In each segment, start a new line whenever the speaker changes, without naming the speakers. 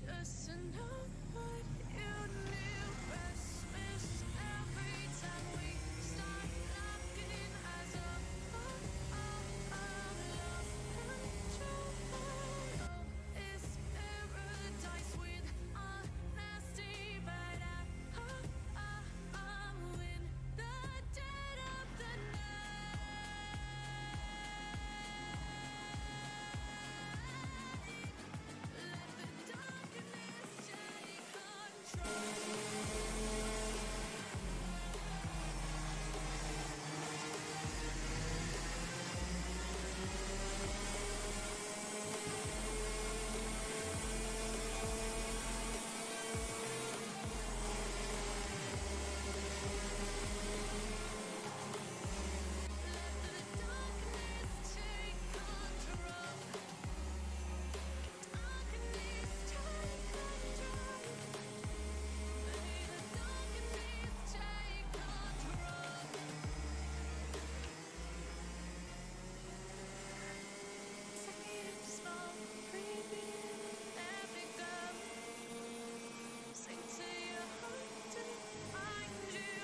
Just to know what you knew. Restless every time we start locking eyes up. Lost control. Oh, it's paradise with a nasty bad eye. In the dead of the night. Let the darkness take control. Darkness take control. May the darkness take control. Take it slow, creepy, let me go. Sing to your heart to find you.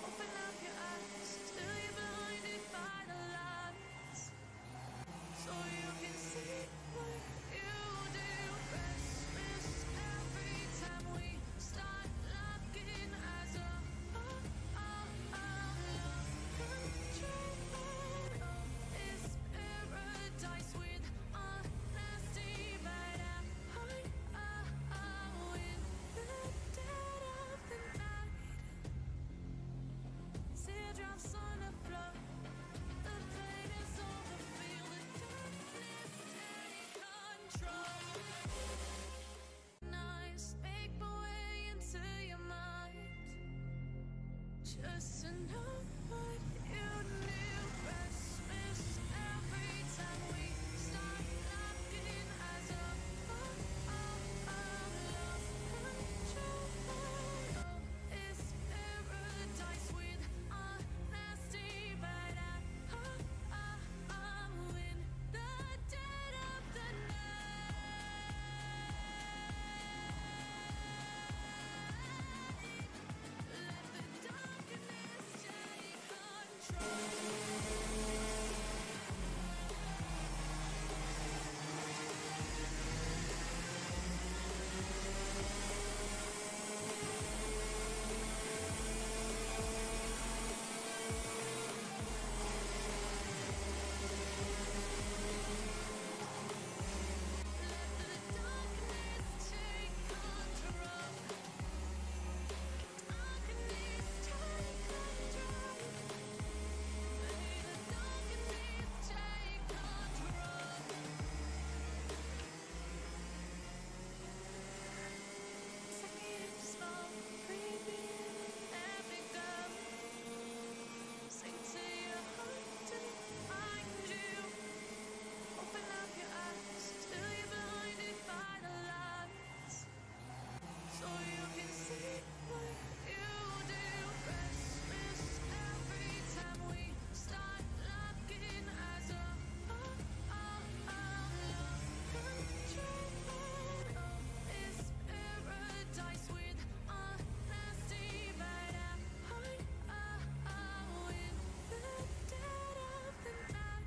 Open up your eyes till you're blinded by the lights, so you can see what you do. Restless every time we start locking eyes up. Lost control. It's paradise with a nasty bad eye. In the dead of the night. Teardrops on the floor. The pain is over. Feel the darkness take control. Nice, make my way into your mind. Just to know what you knew. Restless every time we start locking eyes up. Lost control. It's paradise with a nasty bad eye. In the dead of the night. Let the darkness take control. Let the darkness take control. Darkness take control. May the darkness take control. Take it slow, creepy, let me go. Sing to your heart to find you. Open up your eyes till you're blinded by the lights, so you can see what you do. Restless every time we start locking eyes up. Lost control. It's paradise with a nasty bad eye. In the dead of the night.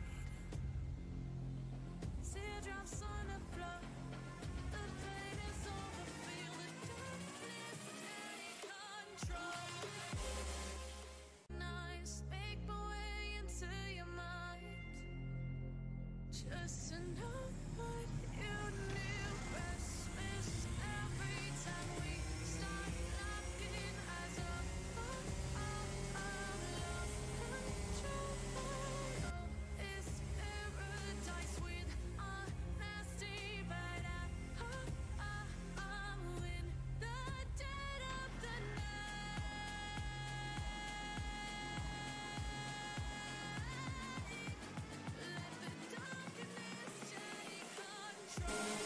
Teardrops on the floor. The pain is over. Feel the darkness take control. Nice, make my way into your mind. Just to know what you knew. Restless every time we start locking eyes up. Lost control. It's paradise with a nasty bad eye. In the dead of the night. Let the darkness take control.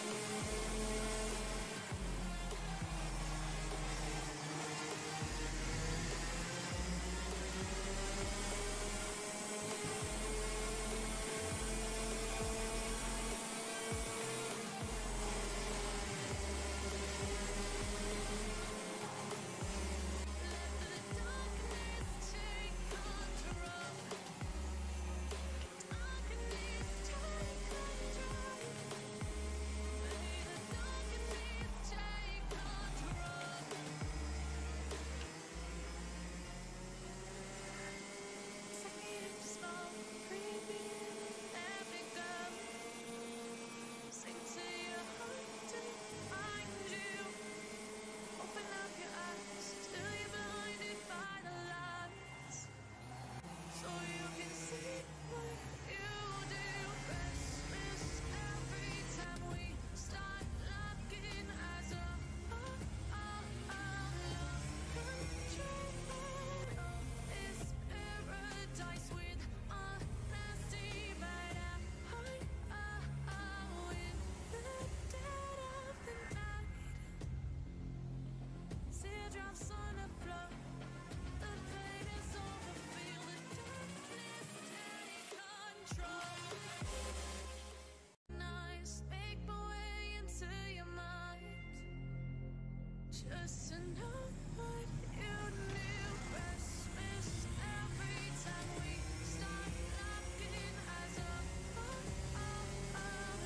just to know what you knew. Restless every time we start locking eyes up.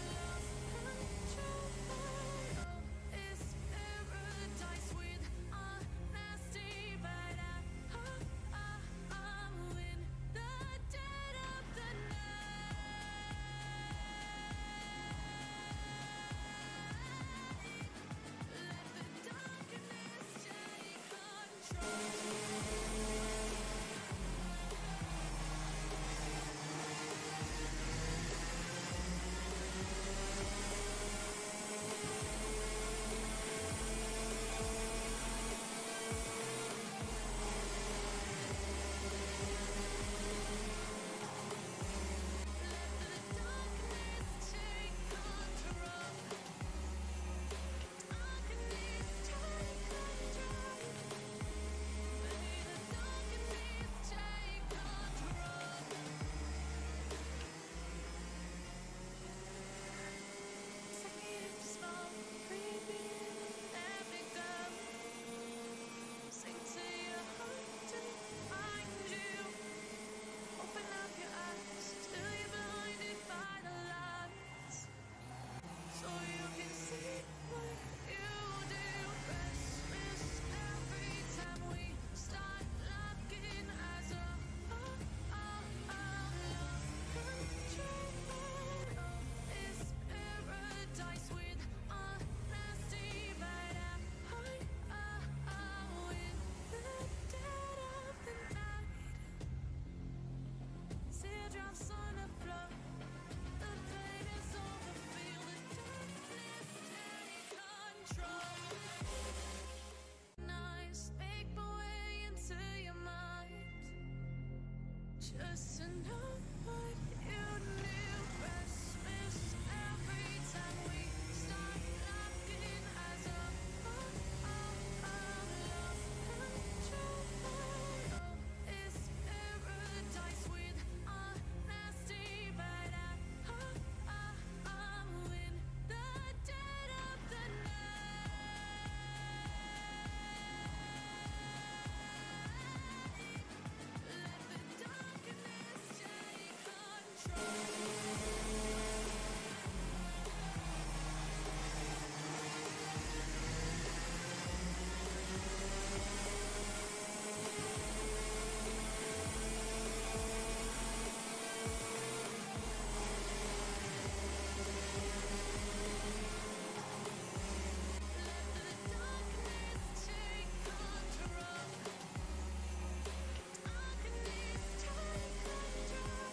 Lost control. Oh, it's paradise with honesty, but I'm in the dead of the night. Let the darkness take control. Let the darkness take control. Darkness take control. May the darkness take control. Take it slow, breathe in, let it go. Sing to your heart to find you. Open up your eyes till you're blinded by the lights, so you can see what you do. Restless every time we start locking eyes up. Lost control. It's paradise with honesty, but I'm in the dead of the night. Teardrops on the floor. The pain is over. Feel the darkness take control. Nice, make my way into your mind, just to know what you knew. Restless every time we start locking eyes up. Lost control. It's paradise with honesty, but I'm in the dead of the night. Let the darkness take control. Let the darkness take control. Darkness take control.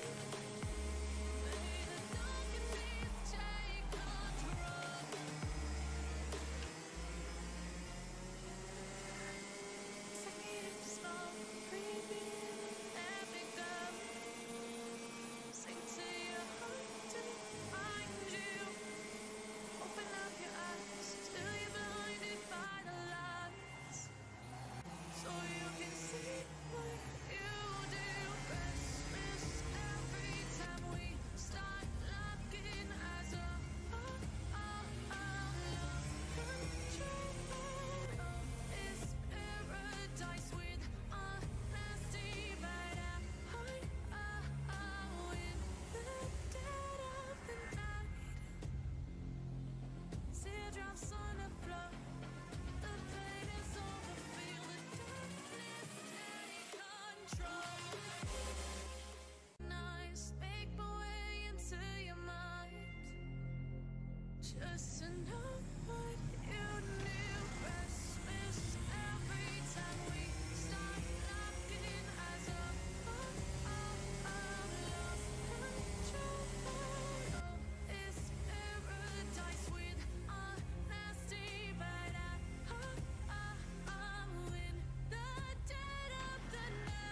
May the darkness take control. Take it slow, breathe in, let it go. Sing to your heart to find you. Open up your eyes till you're blinded by the lights, so you can see what you do. Restless every time we start locking eyes up. Lost control. It's paradise with honesty, but I'm in the dead of the night. Teardrops on the floor. The pain is over. Feel the darkness take control. Nice, make my way into your mind, just to know what you knew. Restless every time we start locking eyes up. Lost control. It's paradise with honesty, but I'm in the dead of the night.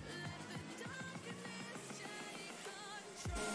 Let the darkness take control.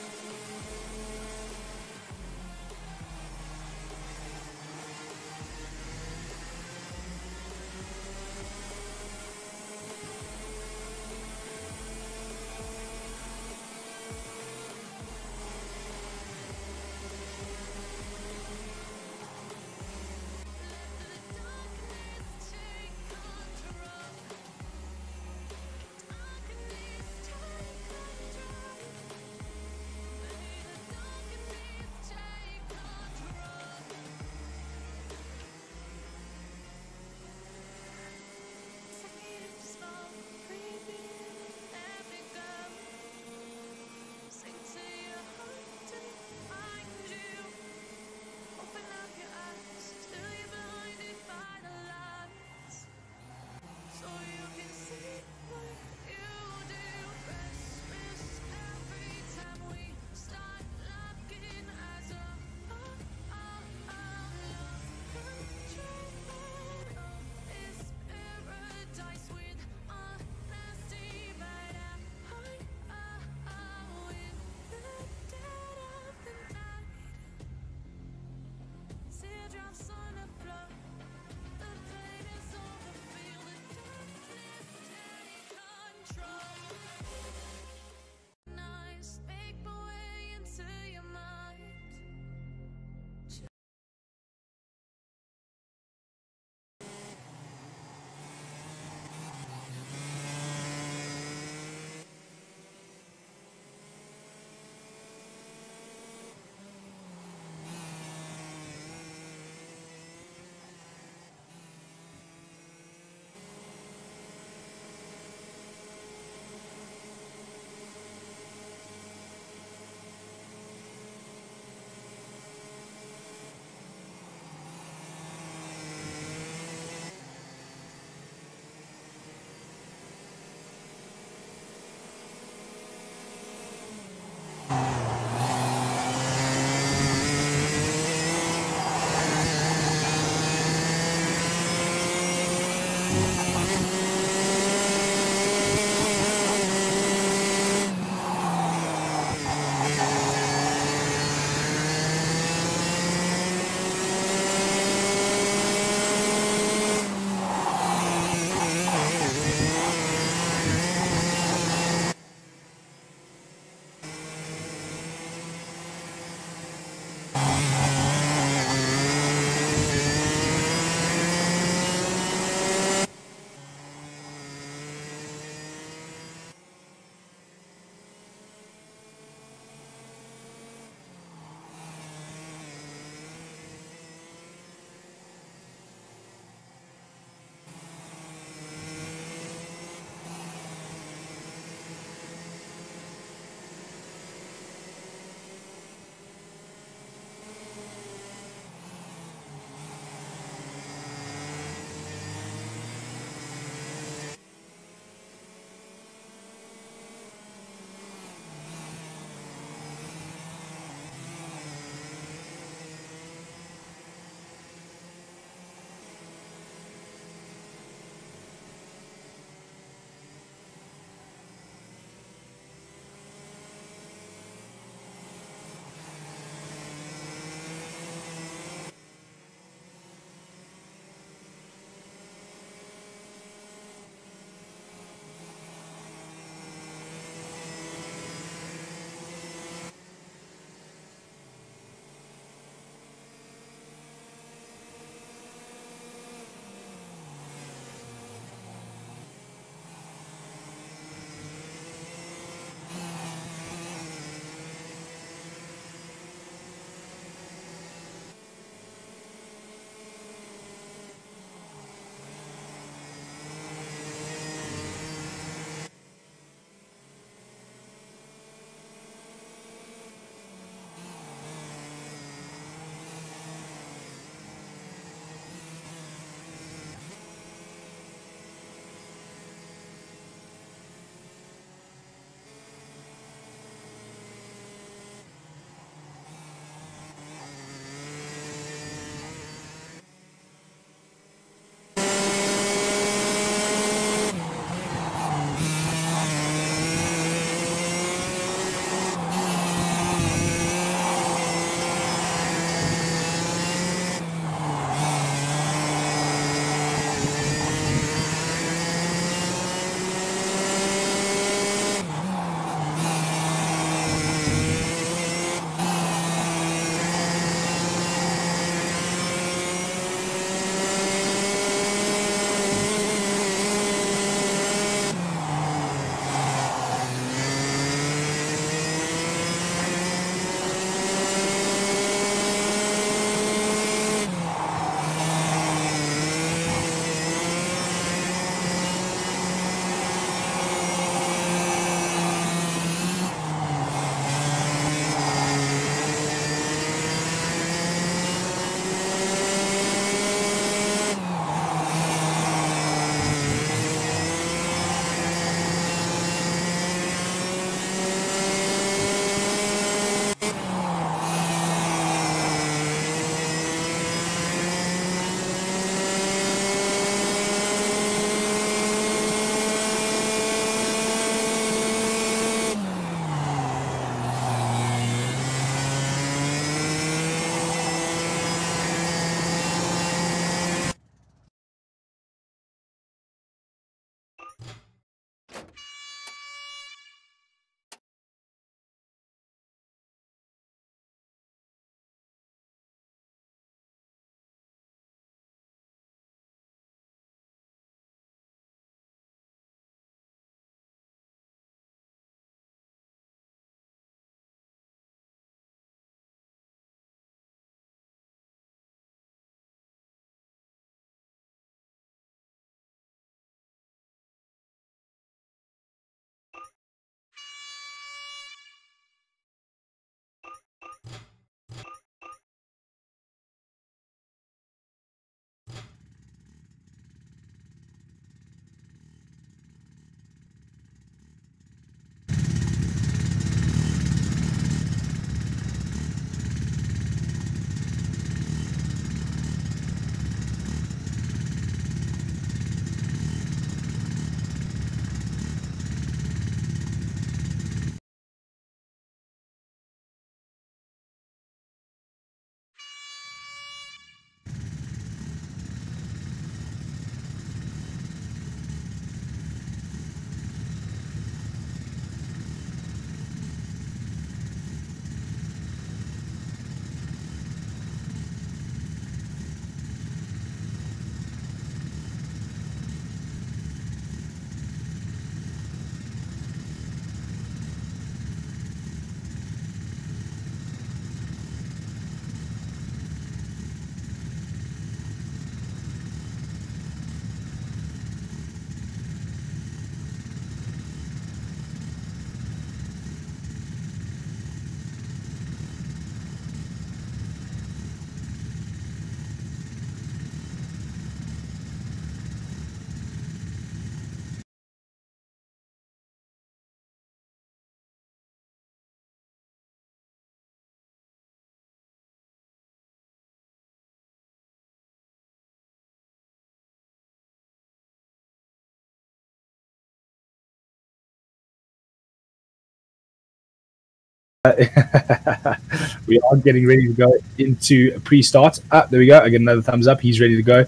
We are getting ready to go into pre-start. There we go. I get another thumbs up. He's ready to go.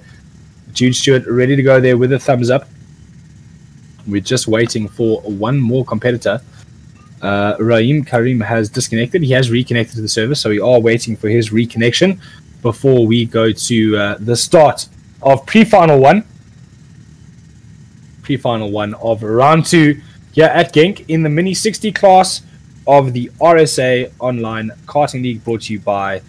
Jude Stewart ready to go there with a thumbs up. We're just waiting for one more competitor. Raheem Karim has disconnected. He has reconnected to the server, so we are waiting for his reconnection before we go to the start of pre-final one. Pre-final one of round 2 here at Genk in the Mini 60 class of the RSA Online Karting League, brought to you by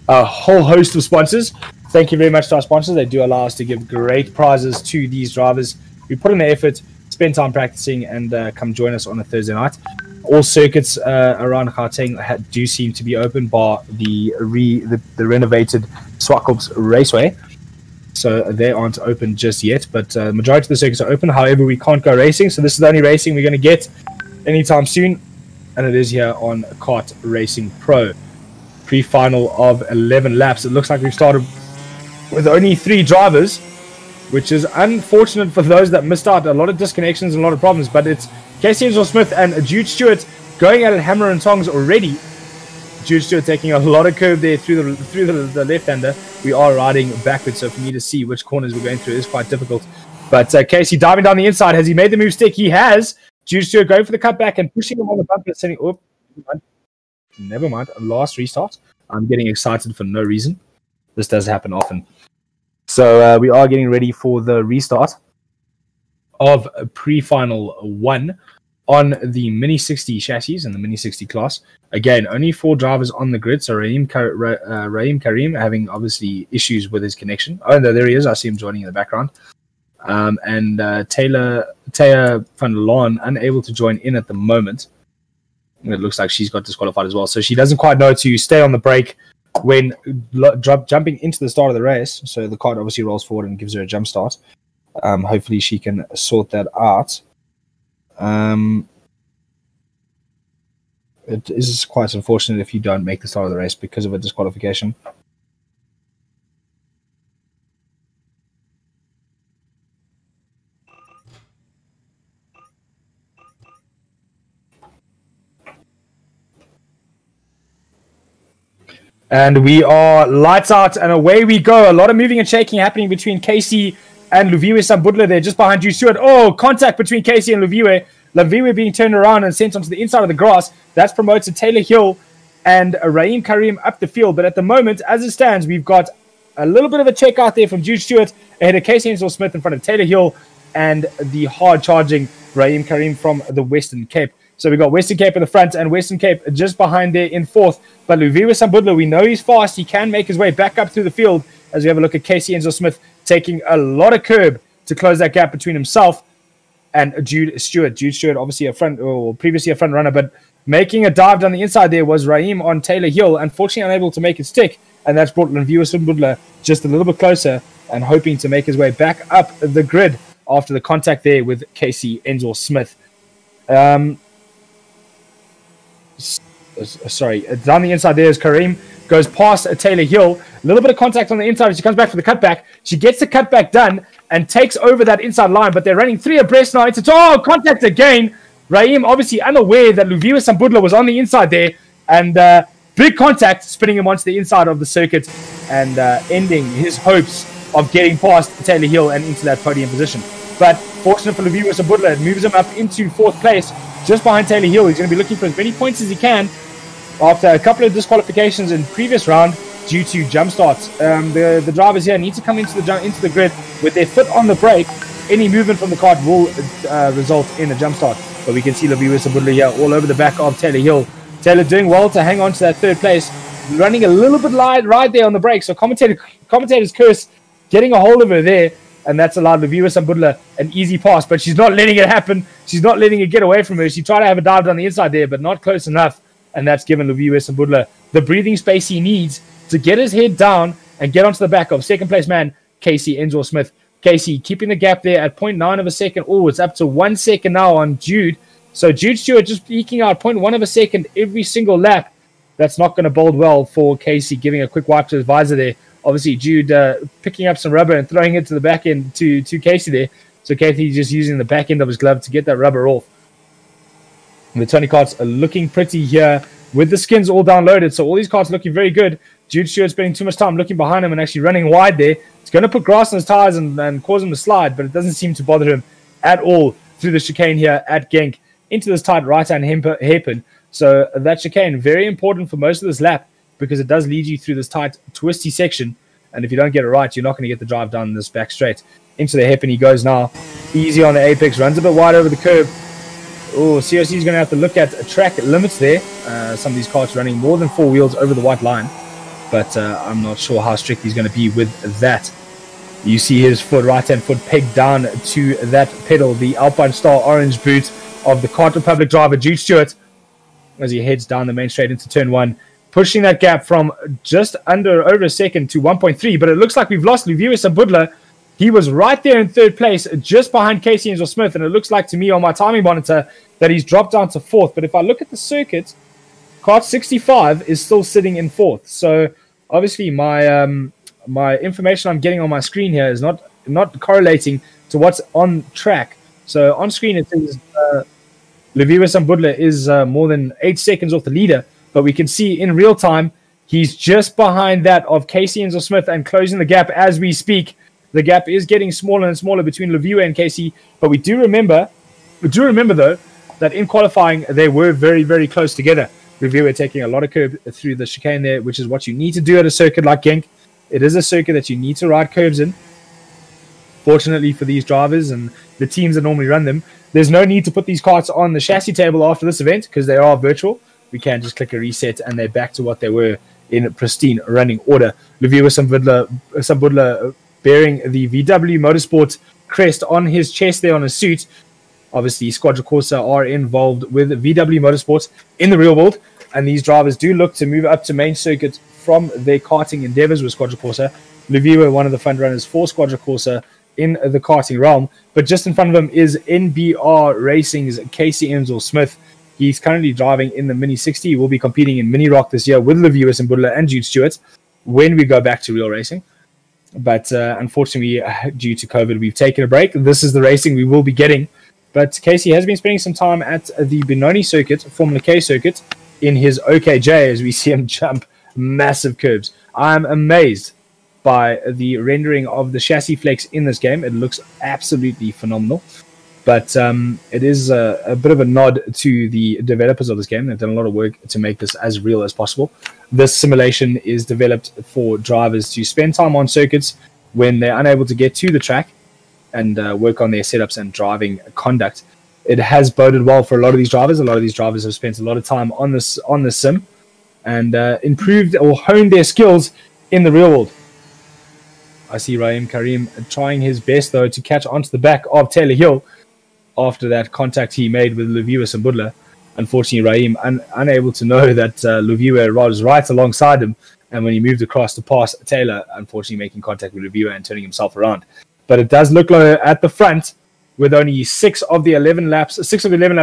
a whole host of sponsors. Thank you very much to our sponsors. They do allow us to give great prizes to these drivers. We put in the effort, spend time practicing, and come join us on a Thursday night. All circuits around Karting do seem to be open, bar the renovated Swartkops Raceway. So they aren't open just yet, but the majority of the circuits are open. However, we can't go racing, so this is the only racing we're going to get anytime soon, and it is here on Kart Racing Pro. Pre-final of 11 laps. It looks like we've started with only 3 drivers, which is unfortunate for those that missed out. A lot of disconnections and a lot of problems, but it's Casey Engel-Smith and Jude Stewart going at it hammer and tongs already. Jude Stewart taking a lot of curve there through the left-hander. We are riding backwards, so for me to see which corners we're going through is quite difficult. But Casey diving down the inside. Has he made the move stick? He has. Jude Stewart going for the cutback and pushing him on the bumper, sending... Oh, never mind. Last restart. I'm getting excited for no reason. This does happen often. So we are getting ready for the restart of pre-final 1 on the Mini 60 chassis and the Mini 60 class. Again, only 4 drivers on the grid. So Raheem Karim having obviously issues with his connection. Oh, no, there he is. I see him joining in the background. And Taya van Laan unable to join in at the moment. It looks like she's got disqualified as well. So she doesn't quite know to stay on the brake when jumping into the start of the race. So the cart obviously rolls forward and gives her a jump start. Hopefully she can sort that out. It is quite unfortunate if you don't make the start of the race because of a disqualification. And we are lights out and away we go. A lot of moving and shaking happening between Casey and Luviwe Sambudla there, just behind you, Stewart. Oh, contact between Casey and Luviwe. Luviwe being turned around and sent onto the inside of the grass. That's promoted Taylor Hill and Raheem Karim up the field. But at the moment, as it stands, we've got a little bit of a check out there from Jude Stewart ahead of Casey Engel-Smith in front of Taylor Hill and the hard-charging Raheem Karim from the Western Cape. So we've got Western Cape in the front and Western Cape just behind there in 4th. But Luviwe Sambudla, we know he's fast. He can make his way back up through the field as we have a look at Casey Engel-Smith taking a lot of curb to close that gap between himself and Jude Stewart. Jude Stewart, obviously previously a front runner, but making a dive down the inside there was Raheem on Taylor Hill. Unfortunately, unable to make it stick, and that's brought Luviwe Sambudla just a little bit closer and hoping to make his way back up the grid after the contact there with Casey Engel-Smith. Sorry, down the inside there is Karim. Goes past Taylor Hill. A little bit of contact on the inside. She comes back for the cutback. She gets the cutback done and takes over that inside line, but they're running 3 abreast now. It's contact again. Raheem obviously unaware that Luviwe Sambudla was on the inside there, and big contact, spinning him onto the inside of the circuit and ending his hopes of getting past Taylor Hill and into that podium position. But fortunate for Luviwe Sambudla, it moves him up into 4th place, just behind Taylor Hill. He's going to be looking for as many points as he can after a couple of disqualifications in previous round due to jump starts. The drivers here need to come into the grid with their foot on the brake. Any movement from the kart will result in a jump start. But we can see Luviwe Sambudla here all over the back of Taylor Hill. Taylor doing well to hang on to that 3rd place, running a little bit right there on the brake. So commentator's curse getting a hold of her there, and that's allowed Luviwe Sambudla an easy pass. But she's not letting it happen. She's not letting it get away from her. She tried to have a dive down the inside there, but not close enough. And that's given Luviwe Sambudla the breathing space he needs to get his head down and get onto the back of 2nd place man, Casey Engel-Smith. Casey keeping the gap there at 0.9 of a second. Oh, it's up to 1 second now on Jude. So Jude Stewart just eking out 0.1 of a second every single lap. That's not going to bode well for Casey, giving a quick wipe to his visor there. Obviously, Jude picking up some rubber and throwing it to the back end to Casey there. So Casey just using the back end of his glove to get that rubber off. And the Tony karts are looking pretty here with the skins all downloaded. So all these cards looking very good. Jude Stewart spending too much time looking behind him and actually running wide there. It's going to put grass on his tires and cause him to slide, but it doesn't seem to bother him at all through the chicane here at Genk into this tight right-hand hairpin. So that chicane, very important for most of this lap because it does lead you through this tight, twisty section. And if you don't get it right, you're not going to get the drive down this back straight. Into the hairpin he goes now. Easy on the apex, runs a bit wide over the curb. Oh, COC is going to have to look at track limits there. Some of these cars running more than 4 wheels over the white line. But I'm not sure how strict he's going to be with that. You see his foot, right-hand foot, pegged down to that pedal. The Alpine Star orange boot of the Kart Republic driver, Jude Stewart, as he heads down the main straight into turn 1. Pushing that gap from just over a second to 1.3. But it looks like we've lost Luvius Abudla. He was right there in 3rd place, just behind Casey Enzel-Smith. And it looks like to me on my timing monitor that he's dropped down to 4th. But if I look at the circuit, Kart 65 is still sitting in 4th. So obviously my information I'm getting on my screen here is not correlating to what's on track. So on screen it says Luvius Abudla is more than 8 seconds off the leader. But we can see in real time, he's just behind that of Casey Enzel-Smith and closing the gap as we speak. The gap is getting smaller and smaller between Leviwe and Casey. But we do remember though, that in qualifying, they were very, very close together. Leviwe taking a lot of curb through the chicane there, which is what you need to do at a circuit like Genk. It is a circuit that you need to ride curbs in. Fortunately for these drivers and the teams that normally run them, there's no need to put these karts on the chassis table after this event because they are virtual. We can just click a reset and they're back to what they were in pristine running order. Luviwe Sambudla bearing the VW Motorsport crest on his chest there on his suit. Obviously, Squadra Corsa are involved with VW Motorsport in the real world, and these drivers do look to move up to main circuit from their karting endeavors with Squadra Corsa. Luviwe, one of the front runners for Squadra Corsa in the karting realm, but just in front of him is NBR Racing's Casey Enzel-Smith. He's currently driving in the Mini 60. He will be competing in Mini Rock this year with Luvius Mbudla and Jude Stewart when we go back to real racing. But unfortunately, due to COVID, we've taken a break. This is the racing we will be getting. But Casey has been spending some time at the Benoni circuit, Formula K circuit, in his OKJ as we see him jump massive curbs. I'm amazed by the rendering of the chassis flex in this game. It looks absolutely phenomenal. But it is a bit of a nod to the developers of this game. They've done a lot of work to make this as real as possible. This simulation is developed for drivers to spend time on circuits when they're unable to get to the track and work on their setups and driving conduct. It has boded well for a lot of these drivers. A lot of these drivers have spent a lot of time on this sim and improved or honed their skills in the real world. I see Raheem Karim trying his best, though, to catch onto the back of Taylor Hill after that contact he made with Luvius Mbudla. Unfortunately, Raheem unable to know that Luvius was right alongside him, and when he moved across to pass Taylor, unfortunately making contact with Luvius and turning himself around. But it does look like at the front, with only 6 of the 11 laps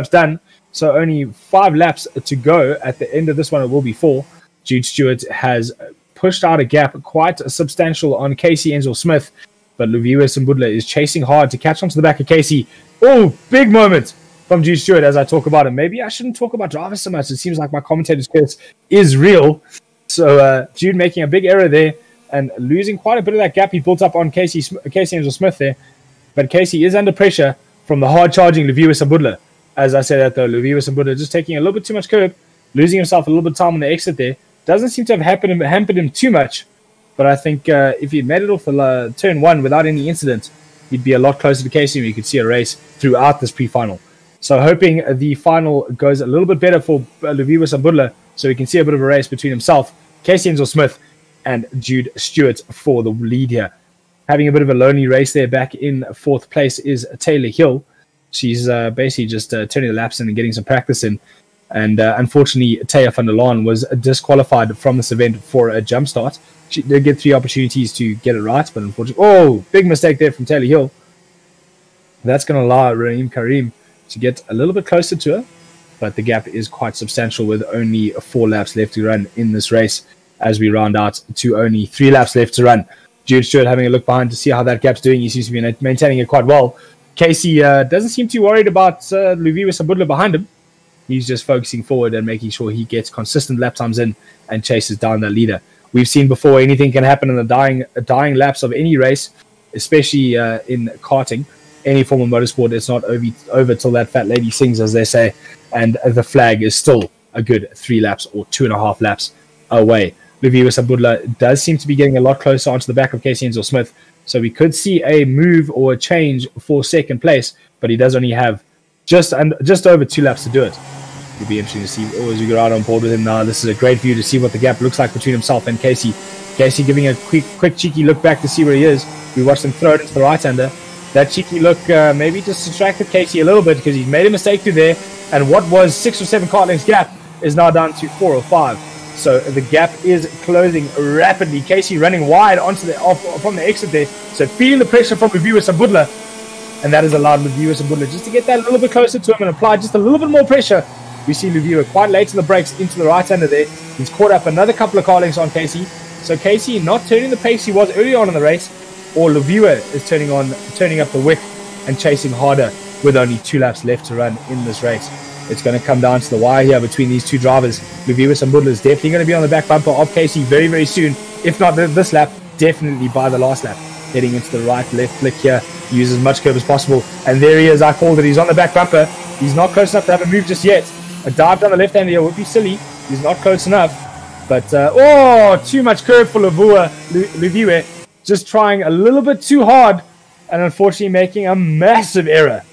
done, so only 5 laps to go. At the end of this one, it will be 4. Jude Stewart has pushed out a gap quite substantial on Casey Enzel-Smith, but Luvius Mbudla is chasing hard to catch onto the back of Casey. Oh, big moment from Jude Stewart as I talk about him. Maybe I shouldn't talk about drivers so much. It seems like my commentator's curse is real. So Jude making a big error there and losing quite a bit of that gap he built up on Casey Enzel-Smith there. But Casey is under pressure from the hard-charging Luvius Mbudla. As I said that, though, Luvius Mbudla just taking a little bit too much curb, losing himself a little bit of time on the exit there. Doesn't seem to have hampered him too much. But I think if he'd made it off turn 1 without any incident, he'd be a lot closer to Casey and we could see a race throughout this pre-final. So hoping the final goes a little bit better for Luvius Mbudla so we can see a bit of a race between himself, Casey Enzel-Smith, and Jude Stewart for the lead here. Having a bit of a lonely race there back in 4th place is Taylor Hill. She's basically just turning the laps in and getting some practice in. And unfortunately, Taya van der Laan was disqualified from this event for a jump start. She did get 3 opportunities to get it right, but unfortunately, big mistake there from Taylor Hill. That's going to allow Raheem Karim to get a little bit closer to her, but the gap is quite substantial with only 4 laps left to run in this race as we round out to only 3 laps left to run. Jude Stewart having a look behind to see how that gap's doing. He seems to be maintaining it quite well. Casey doesn't seem too worried about Luvius Mbudla behind him. He's just focusing forward and making sure he gets consistent lap times in and chases down the leader. We've seen before anything can happen in the dying laps of any race, especially in karting, any form of motorsport. It's not over till that fat lady sings, as they say, and the flag is still a good 3 laps or 2.5 laps away. Luviwa Sabudla does seem to be getting a lot closer onto the back of Casey Enzel Smith, so we could see a move or a change for second place, but he does only have just over 2 laps to do it. It'll be interesting to see as we go out on board with him now. This is a great view to see what the gap looks like between himself and Casey. Casey giving a quick cheeky look back to see where he is. We watched him throw it into the right-hander. That cheeky look maybe just distracted Casey a little bit because he's made a mistake through there, and what was 6 or 7 car lengths gap is now down to 4 or 5. So the gap is closing rapidly. Casey running wide onto from the exit there. So feeling the pressure from Luviwa Sabudla, and that has allowed Luviwa Sabudla just to get that a little bit closer to him and apply just a little bit more pressure. We see Luviwa quite late in the brakes into the right-hander there. He's caught up another couple of car lengths on Casey. So Casey not turning the pace he was early on in the race, or Luviwa is turning up the wick and chasing harder with only 2 laps left to run in this race. It's going to come down to the wire here between these two drivers. Luviwa Sabudla is definitely going to be on the back bumper of Casey very, very soon. If not this lap, definitely by the last lap. Heading into the right-left flick here. Use as much curve as possible. And there he is. I called it. He's on the back bumper. He's not close enough to have a move just yet. A dive down the left-hand here would be silly. He's not close enough. But, too much curve for Luviwa. Just trying a little bit too hard. And unfortunately making a massive error.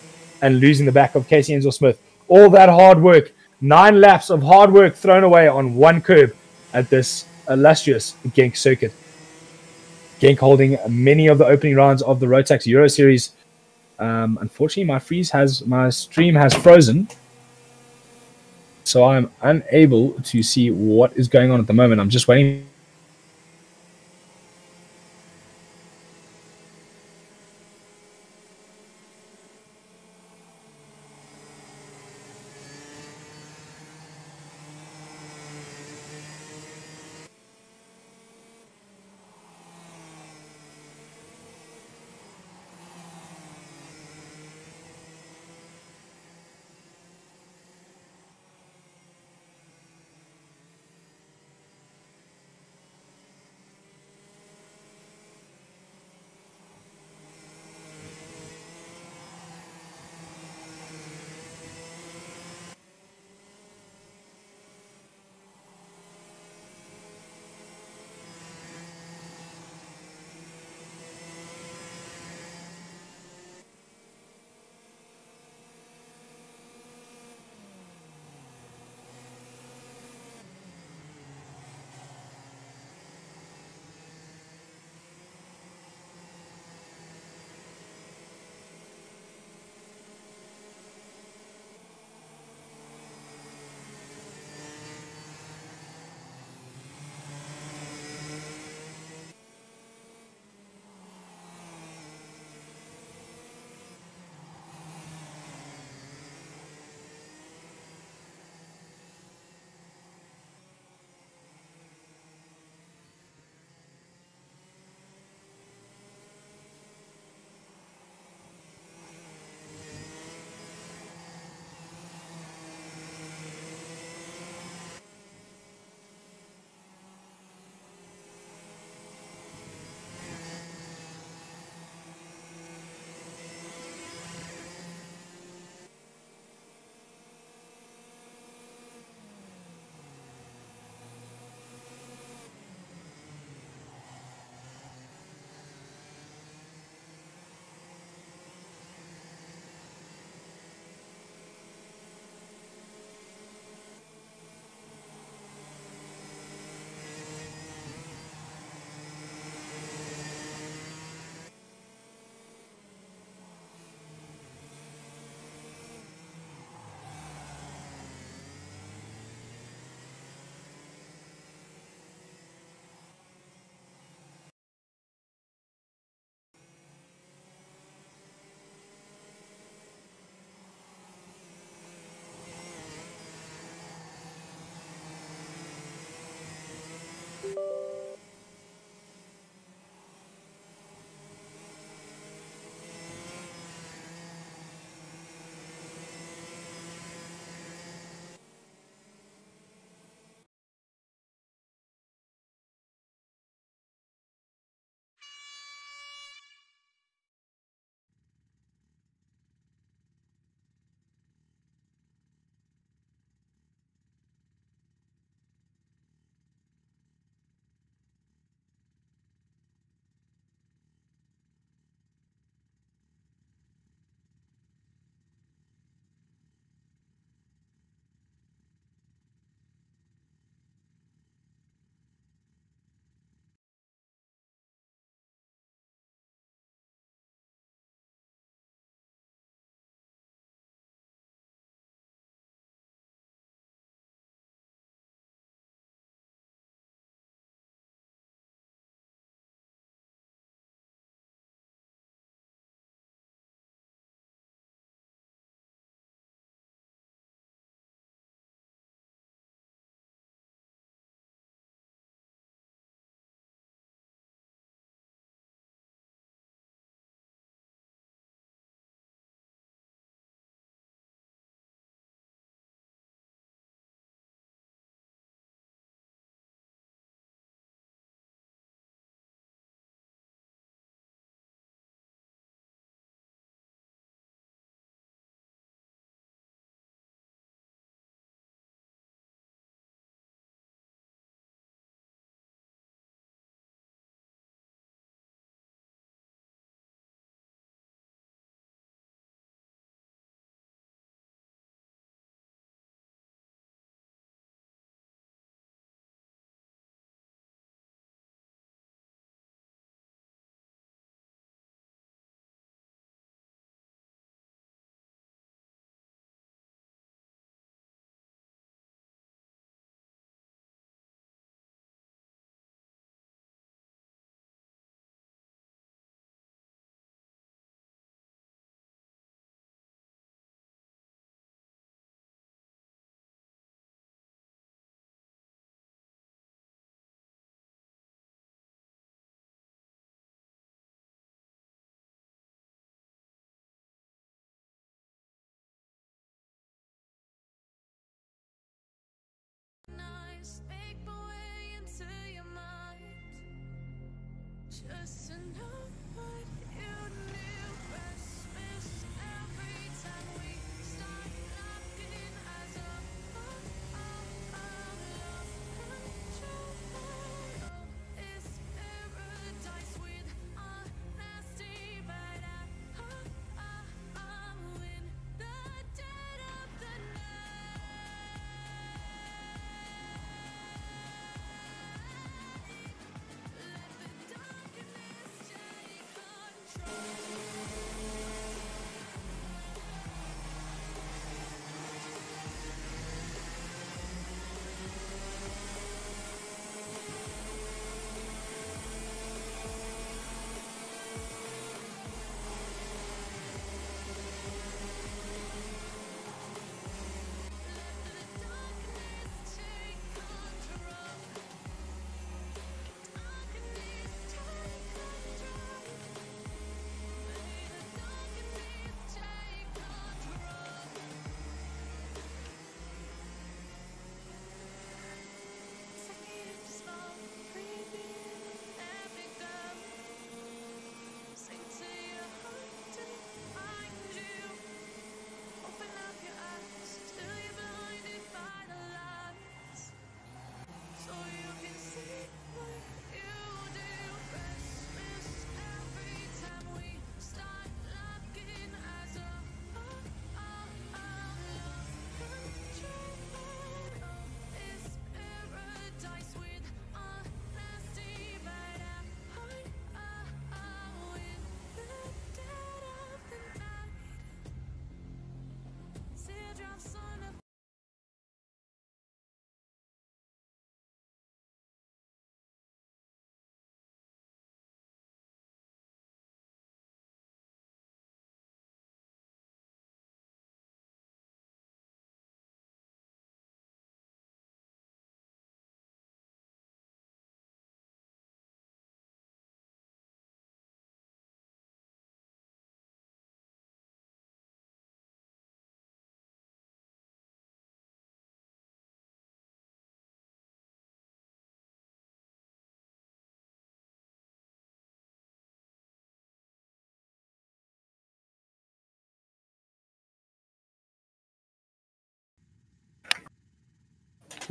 And losing the back of Casey Enzel Smith. All that hard work, 9 laps of hard work thrown away on one curb at this illustrious Genk circuit. Genk holding many of the opening rounds of the Rotax Euro Series. Unfortunately, my stream has frozen, so I'm unable to see what is going on at the moment. I'm just waiting.
Just to know what you knew. Restless every time we start locking eyes up. Lost control. It's paradise with honesty, but I'm in the dead of the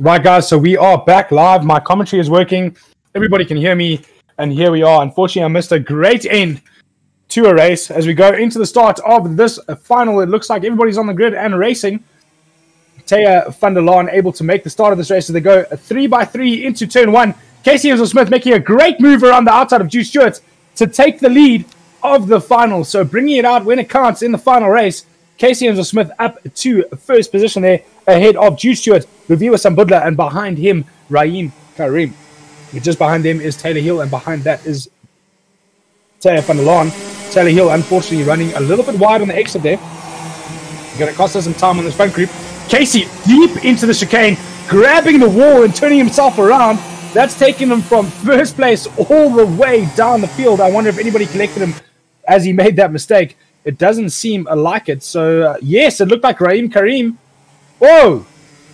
Right, guys, so we are back live. My commentary is working. Everybody can hear me, and here we are. Unfortunately, I missed a great end to a race. As we go into the start of this final, it looks like everybody's on the grid and racing. Taya van der Laan able to make the start of this race. So they go 3x3 into turn 1. Casey Smith making a great move around the outside of Jude Stewart to take the lead of the final. So bringing it out when it counts in the final race. Casey Smith up to first position there, ahead of Jude Stewart, Luviwa Sambudla, and behind him, Raheem Karim. Just behind them is Taylor Hill, and behind that is Taya van der Laan. Taylor Hill, unfortunately, running a little bit wide on the exit there. Going to cost us some time on this front group. Casey deep into the chicane, grabbing the wall and turning himself around. That's taking him from first place all the way down the field. I wonder if anybody collected him as he made that mistake. It doesn't seem like it. So, yes, it looked like Raheem Karim. Whoa!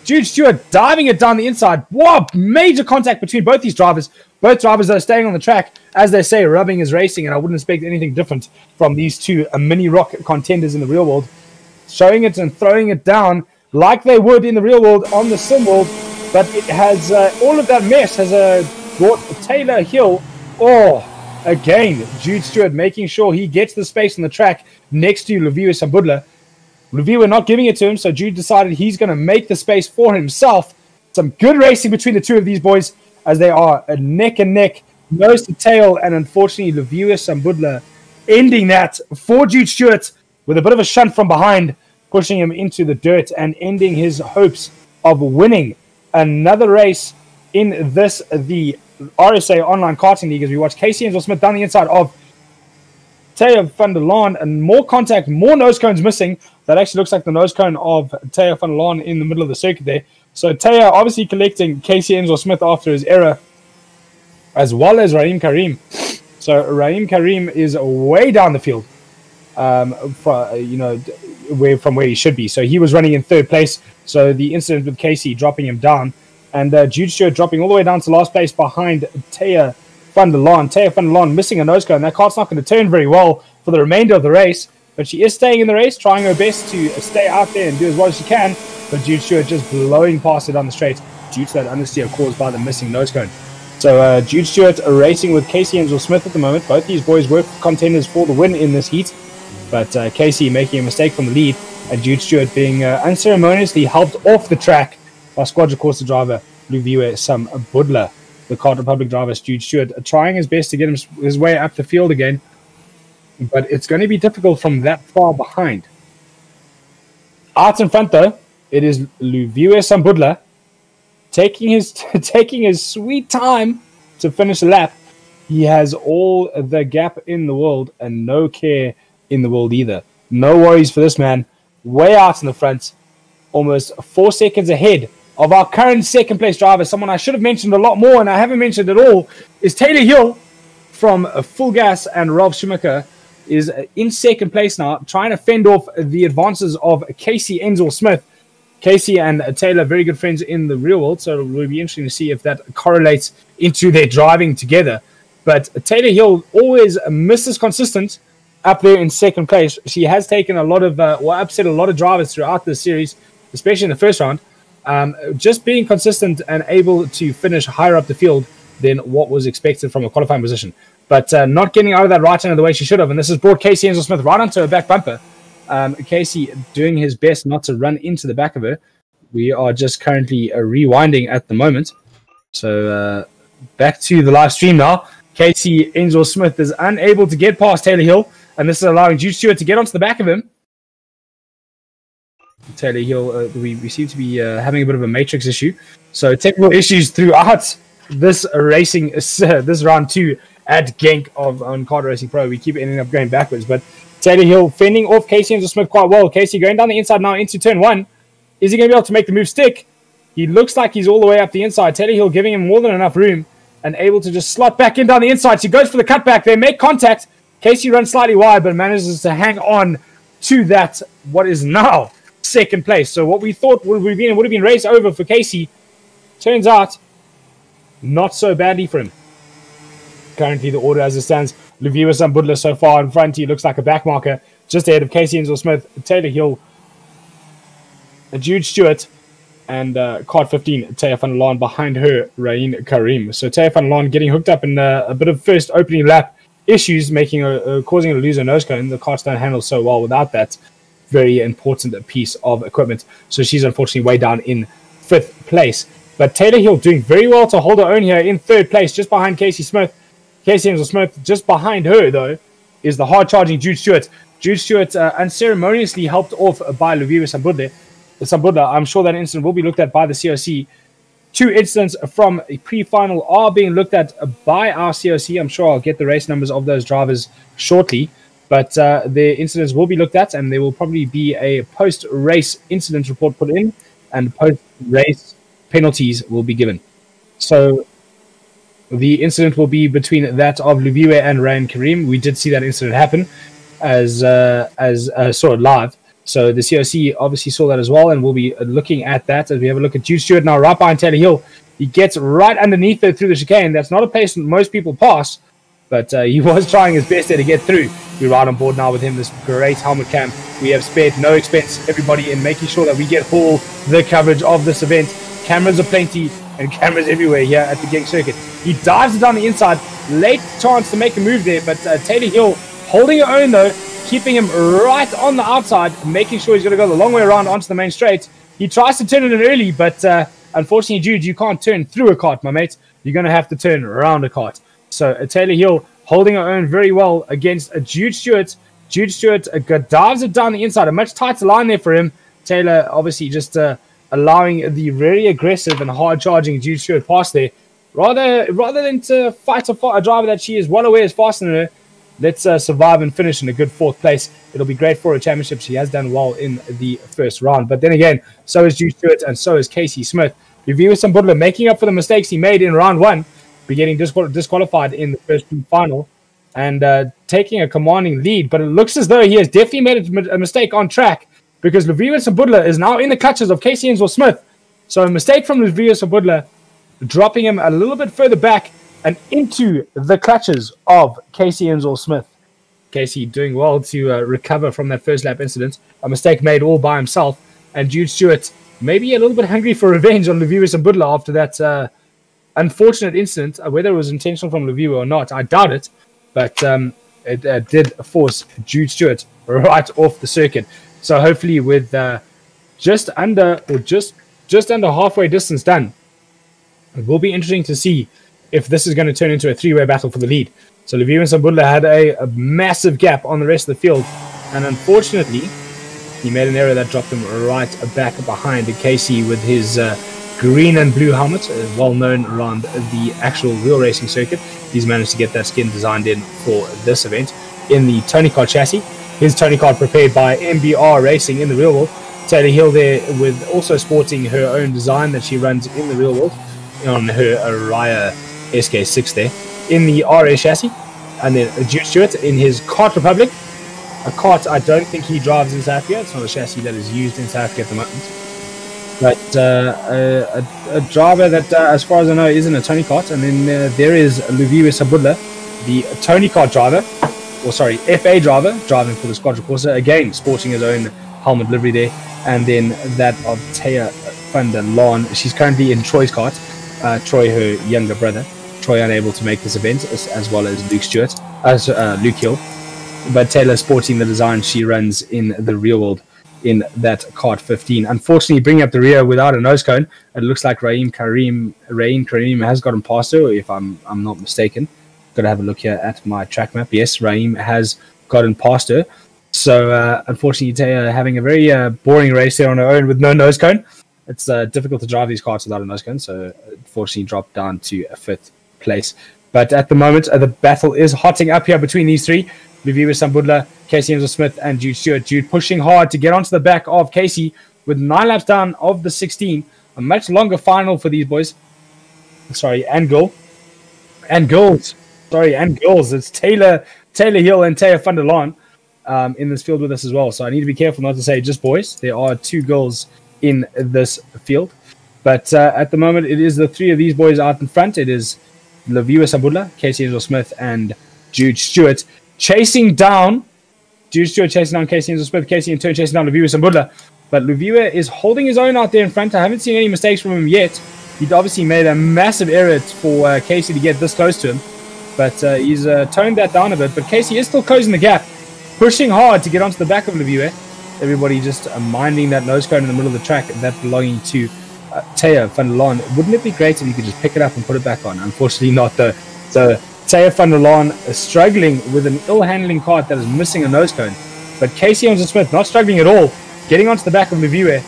Jude Stewart diving it down the inside. Whoa! Major contact between both these drivers. Both drivers are staying on the track. As they say, rubbing is racing, and I wouldn't expect anything different from these two mini rock contenders in the real world. Showing it and throwing it down like they would in the real world on the sim world. But it has, all of that mess has brought Taylor Hill. Oh, again, Jude Stewart making sure he gets the space on the track next to Luviwa Sambudla. Luviwa not giving it to him, so Jude decided he's going to make the space for himself. Some good racing between the two of these boys as they are neck and neck, nose to tail, and unfortunately Luviwa Sambudla ending that for Jude Stewart with a bit of a shunt from behind, pushing him into the dirt and ending his hopes of winning another race in this, the RSA Online Karting League, as we watch Casey Smith down the inside of Taya van der Laan, and more contact, more nose cones missing. That actually looks like the nose cone of Taya van der Laan in the middle of the circuit there. So Taya obviously collecting Casey Smith after his error, as well as Raheem Karim. So Raheem Karim is way down the field, from where he should be. So he was running in third place. So the incident with Casey dropping him down, and Jude Stewart dropping all the way down to last place behind Taya van der Laan. Taya van der Laan missing a nose cone. That cart's not going to turn very well for the remainder of the race, but she is staying in the race, trying her best to stay out there and do as well as she can. But Jude Stewart just blowing past it on the straight due to that understeer caused by the missing nose cone. So Jude Stewart racing with Casey Angel-Smith at the moment. Both these boys were contenders for the win in this heat, but Casey making a mistake from the lead, and Jude Stewart being unceremoniously helped off the track by Squadra Corsa driver Luviwe Sambudla. The Kart Republic driver Jude Stewart trying his best to get his way up the field again, but it's going to be difficult from that far behind. Out in front though, it is Luviwe Sambudla taking his sweet time to finish the lap. He has all the gap in the world and no care in the world either. No worries for this man. Way out in the front, almost 4 seconds ahead of our current second place driver. Someone I should have mentioned a lot more and I haven't mentioned at all is Taylor Hill from Full Gas, and Ralph Schumacher is in second place now, trying to fend off the advances of Casey Angel-Smith. Casey and Taylor, very good friends in the real world, so it will be interesting to see if that correlates into their driving together. But Taylor Hill always misses consistent up there in second place. She has taken a lot of, upset a lot of drivers throughout this series, especially in the first round. Just being consistent and able to finish higher up the field than what was expected from a qualifying position. But not getting out of that right hand the way she should have. And this has brought Casey Angel-Smith right onto her back bumper. Casey doing his best not to run into the back of her. We are just currently rewinding at the moment. So back to the live stream now. Casey Angel-Smith is unable to get past Taylor Hill, and this is allowing Jude Stewart to get onto the back of him. Taylor Hill, we seem to be having a bit of a matrix issue. So technical issues throughout this racing, this round 2 at Genk on Kart Racing Pro. We keep ending up going backwards, but Taylor Hill fending off Casey Angel-Smith quite well. Casey going down the inside now into turn 1. Is he going to be able to make the move stick? He looks like he's all the way up the inside. Taylor Hill giving him more than enough room and able to just slot back in down the inside. She goes for the cutback. They make contact. Casey runs slightly wide, but manages to hang on to that, what is now second place. So what we thought would have been race over for Casey, turns out not so badly for him. Currently the order as it stands, Luviwe Sambudla so far in front. He looks like a back marker just ahead of Casey Angel-Smith, Taylor Hill, Jude Stewart, and Kart 15, Taya van der Laan behind her, Rain Karim. So Taya van der Laan getting hooked up in a bit of first opening lap issues, making causing her to lose her nose cone. The carts don't handle so well without that very important piece of equipment. So she's unfortunately way down in 5th place. But Taylor Hill doing very well to hold her own here in 3rd place, just behind Casey Smith. Casey Angel-Smith, just behind her, though, is the hard-charging Jude Stewart. Jude Stewart unceremoniously helped off by Luviwe Sambudla. I'm sure that incident will be looked at by the COC. 2 incidents from a pre-final are being looked at by our COC. I'm sure I'll get the race numbers of those drivers shortly. But the incidents will be looked at, and there will probably be a post-race incident report put in, and post-race penalties will be given. So the incident will be between that of Luviwe and Rain Karim. We did see that incident happen as saw it live. So the COC obviously saw that as well, and we'll be looking at that as we have a look at Jude Stewart now right behind Taylor Hill. He gets right underneath her through the chicane. That's not a place that most people pass, but he was trying his best there to get through. We're right on board now with him, this great helmet cam. We have spared no expense, everybody, in making sure that we get all the coverage of this event. Cameras are plenty, and cameras everywhere here at the Genk circuit. He dives it down the inside. Late chance to make a move there, but Taylor Hill holding her own though, keeping him right on the outside, making sure he's going to go the long way around onto the main straight. He tries to turn it in early, but unfortunately, Jude, you can't turn through a cart, my mate. You're going to have to turn around a cart. So Taylor Hill holding her own very well against Jude Stewart. Jude Stewart dives it down the inside. A much tighter line there for him. Taylor obviously just allowing the very aggressive and hard-charging Jude Stewart past there. Rather than to fight a driver that she is well aware is faster than her, let's survive and finish in a good 4th place. It'll be great for her championship. She has done well in the first round. But then again, so is Jude Stewart and so is Casey Smith. Luviwe Sambudla making up for the mistakes he made in round 1, but getting disqualified in the first final and taking a commanding lead. But it looks as though he has definitely made a mistake on track, because Luviwe Sambudla is now in the clutches of Casey Angel-Smith. So a mistake from Luviwe Sambudla, dropping him a little bit further back and into the clutches of Casey Enzel-Smith. Casey doing well to recover from that first lap incident. A mistake made all by himself. And Jude Stewart maybe a little bit hungry for revenge on Levius and Budla after that unfortunate incident. Whether it was intentional from Levius or not, I doubt it. But it did force Jude Stewart right off the circuit. So hopefully with just under halfway distance done, it will be interesting to see if this is going to turn into a three-way battle for the lead. So Levius and Budla had a massive gap on the rest of the field. And unfortunately, he made an error that dropped him right back behind Casey with his green and blue helmet, well known around the actual real racing circuit. He's managed to get that skin designed in for this event in the Tony Kart chassis. His Tony Kart prepared by MBR Racing in the real world. Taylor Hill there with also sporting her own design that she runs in the real world on her Araya SK6 there in the RSA chassis. And then Jude Stewart in his Kart Republic. A kart I don't think he drives in South Africa. It's not a chassis that is used in South Africa at the moment. But a driver that, as far as I know, isn't a Tony Kart. And then there is Luviwe Sabudla, the Tony Kart driver, FA driver, driving for the Squadra Corsa. Again, sporting his own helmet livery there. And then that of Taya van der Laan. She's currently in Troy's kart. Troy, her younger brother. Troy unable to make this event, as well as Luke Hill. But Taylor sporting the design she runs in the real world in that Kart 15. Unfortunately, bringing up the rear without a nose cone. It looks like Raheem Karim has gotten past her, if I'm not mistaken. Got to have a look here at my track map. Yes, Raheem has gotten past her. So, unfortunately, Taylor having a very boring race there on her own with no nose cone. It's difficult to drive these karts without a nose cone, so unfortunately dropped down to a 5th place. But at the moment, the battle is hotting up here between these three. Luviwe Sambudla, Casey Enzel-Smith, and Jude Stewart. Jude pushing hard to get onto the back of Casey with 9 laps down of the 16. A much longer final for these boys. And girls. It's Taylor Hill and Taya van der Laan in this field with us as well. So I need to be careful not to say just boys. There are 2 girls in this field. But at the moment, it is the 3 of these boys out in front. It is Luviwe Sambudla, Casey Enzel-Smith, and Jude Stewart. Chasing down Jude Stewart, chasing down Casey Enzel-Smith, Casey in turn chasing down Luviwe Sambudla. But Luviwe is holding his own out there in front. I haven't seen any mistakes from him yet. He'd obviously made a massive error for Casey to get this close to him. But he's toned that down a bit. But Casey is still closing the gap, pushing hard to get onto the back of Luviwe. Everybody just minding that nose cone in the middle of the track, that belonging to Taya van der Laan. Wouldn't it be great if you could just pick it up and put it back on? Unfortunately not, though. So Taya van der Laan is struggling with an ill-handling kart that is missing a nose cone. But Casey Enzel-Smith not struggling at all, getting onto the back of Luviwe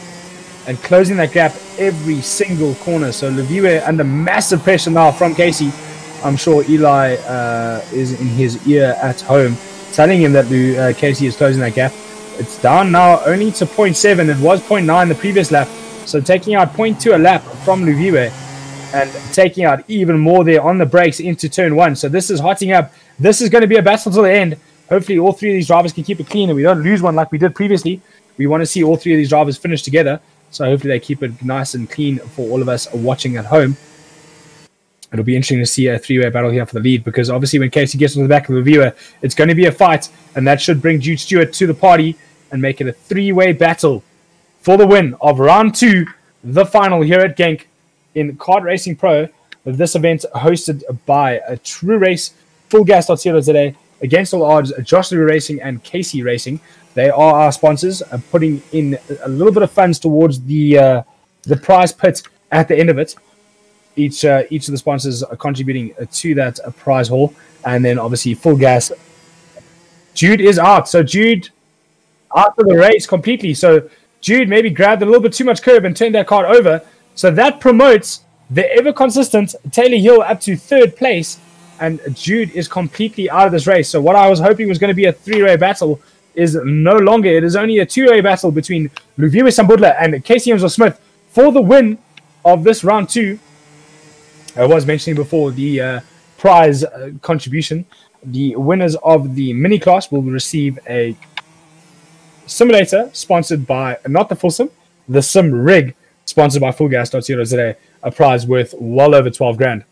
and closing that gap every single corner. So Luviwe under massive pressure now from Casey. I'm sure Eli is in his ear at home telling him that Casey is closing that gap. It's down now only to 0.7. It was 0.9 the previous lap. So taking out 0.2 a lap from Luviwe and taking out even more there on the brakes into turn 1. So this is hotting up. This is going to be a battle till the end. Hopefully all 3 of these drivers can keep it clean and we don't lose one like we did previously. We want to see all 3 of these drivers finish together. So hopefully they keep it nice and clean for all of us watching at home. It'll be interesting to see a 3-way battle here for the lead, because obviously when Casey gets on the back of the viewer, it's going to be a fight, and that should bring Jude Stewart to the party and make it a 3-way battle for the win of round 2, the final here at Genk in Kart Racing Pro, with this event hosted by a True Race, Full Gas.co today, Against All Odds, Josh Louis Racing and Casey Racing. They are our sponsors, putting in a little bit of funds towards the prize pit at the end of it. Each of the sponsors are contributing to that prize haul, and then obviously Full Gas. Jude is out, so Jude out of the race completely. So Jude maybe grabbed a little bit too much curb and turned that car over. So that promotes the ever consistent Taylor Hill up to 3rd place, and Jude is completely out of this race. So what I was hoping was going to be a 3-way battle is no longer. It is only a 2-way battle between Luviwe Sambudla and Casey Enzel-Smith for the win of this round 2. I was mentioning before the prize contribution. The winners of the mini class will receive a simulator sponsored by, not the full sim, the sim rig sponsored by Full Gas.co today, a prize worth well over 12 grand.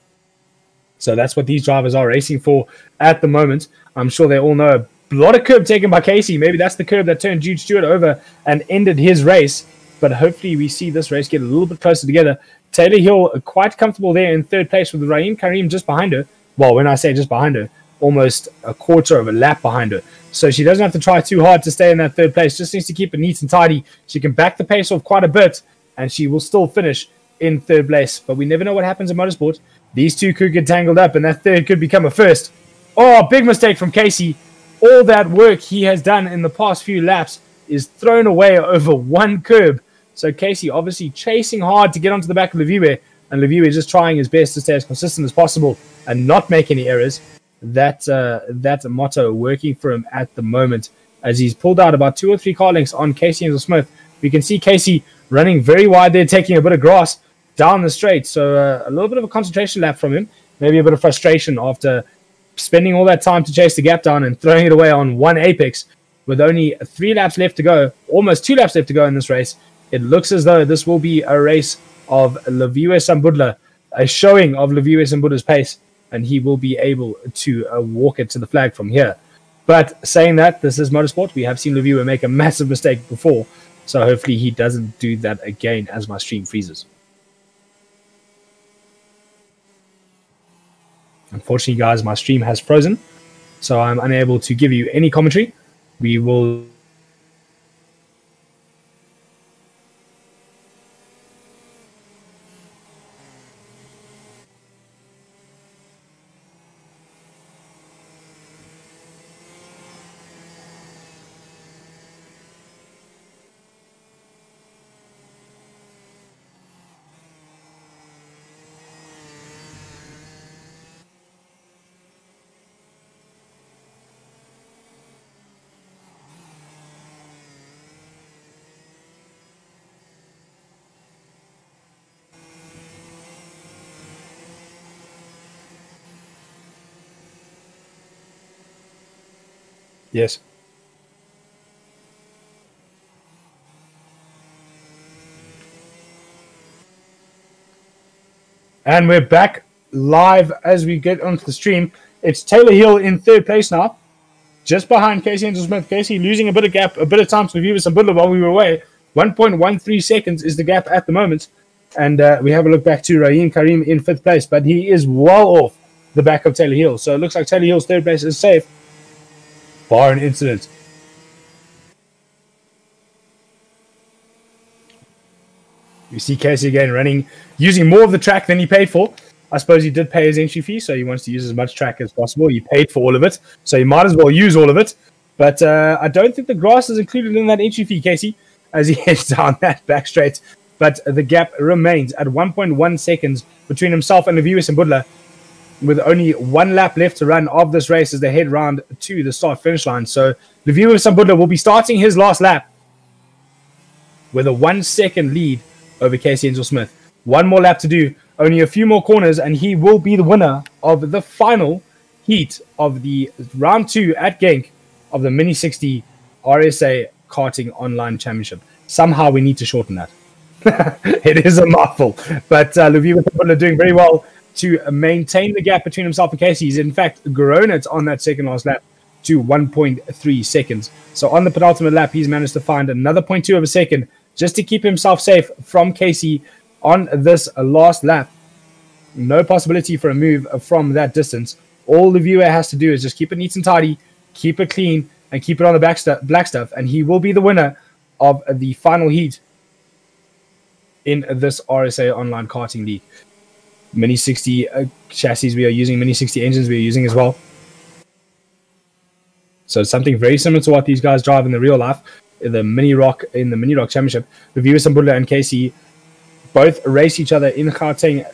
So that's what these drivers are racing for at the moment. I'm sure they all know a lot of curb taken by Casey. Maybe that's the curb that turned Jude Stewart over and ended his race. But hopefully we see this race get a little bit closer together. Taylor Hill quite comfortable there in third place with Raheem Karim just behind her. Well, when I say just behind her, almost a quarter of a lap behind her. So she doesn't have to try too hard to stay in that third place. Just needs to keep it neat and tidy. She can back the pace off quite a bit, and she will still finish in third place. But we never know what happens in motorsport. These two could get tangled up, and that third could become a first. Oh, big mistake from Casey. All that work he has done in the past few laps is thrown away over one curb. So Casey obviously chasing hard to get onto the back of Leviwe, and Leviwe is just trying his best to stay as consistent as possible and not make any errors. That motto working for him at the moment as he's pulled out about 2 or 3 car lengths on Casey Hazel-Smith. We can see Casey running very wide there, taking a bit of grass down the straight. So a little bit of a concentration lap from him. Maybe a bit of frustration after spending all that time to chase the gap down and throwing it away on one apex with only 3 laps left to go, almost 2 laps left to go in this race. It looks as though this will be a race of Leviwe Sambudla, a showing of Leviwe Sambudla's pace, and he will be able to walk it to the flag from here. But saying that, this is motorsport. We have seen Leviwe make a massive mistake before, so hopefully he doesn't do that again as my stream freezes. Unfortunately, guys, my stream has frozen, so I'm unable to give you any commentary. We will... Yes. And we're back live as we get onto the stream. It's Taylor Hill in third place now, just behind Casey Hazel-Smith. Casey losing a bit of gap, a bit of time to review with some Budler while we were away. 1.13 seconds is the gap at the moment. And we have a look back to Raheem Karim in fifth place, but he is well off the back of Taylor Hill. So it looks like Taylor Hill's third place is safe, bar an incident. You see Casey again running, using more of the track than he paid for. I suppose he did pay his entry fee, so he wants to use as much track as possible. He paid for all of it, so he might as well use all of it. But I don't think the grass is included in that entry fee, Casey, as he heads down that back straight. But the gap remains at 1.1 seconds between himself and Leviwe Sambudla, with only 1 lap left to run of this race as they head round to the start-finish line. So Leviwe Sambudla will be starting his last lap with a 1 second lead over Casey Hazel-Smith. 1 more lap to do, only a few more corners, and he will be the winner of the final heat of the round 2 at Genk of the Mini 60 RSA Karting Online Championship. Somehow we need to shorten that. It is a mouthful, but Leviwe Sambudla doing very well to maintain the gap between himself and Casey. He's in fact grown it on that second last lap to 1.3 seconds. So on the penultimate lap, he's managed to find another 0.2 of a second just to keep himself safe from Casey on this last lap. No possibility for a move from that distance. All the viewer has to do is just keep it neat and tidy, keep it clean, and keep it on the black stuff, and he will be the winner of the final heat in this RSA Online Karting League. Mini 60 chassis we are using, Mini 60 engines we are using as well. So it's something very similar to what these guys drive in the real life. In the Mini Rock Championship, Leviwe Sambudla and Casey both race each other in Karting.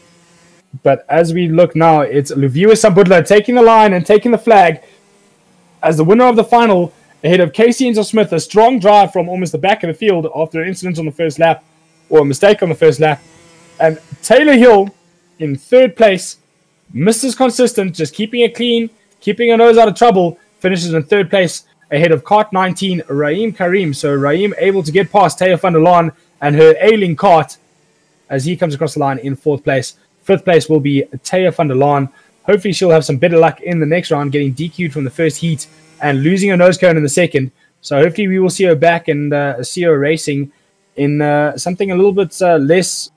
But as we look now, it's Leviwe Sambudla taking the line and taking the flag as the winner of the final, ahead of Casey Hazel-Smith. A strong drive from almost the back of the field after an incident on the first lap, or a mistake on the first lap. And Taylor Hill in third place, Mr. Consistent, just keeping it clean, keeping her nose out of trouble, finishes in third place ahead of Kart 19, Raheem Karim. So Raheem able to get past Taya van der Laan and her ailing kart as he comes across the line in fourth place. Fifth place will be Taya van der Laan hopefully she'll have some better luck in the next round, getting DQ'd from the first heat and losing her nose cone in the second. So hopefully we will see her back and see her racing in something a little bit less.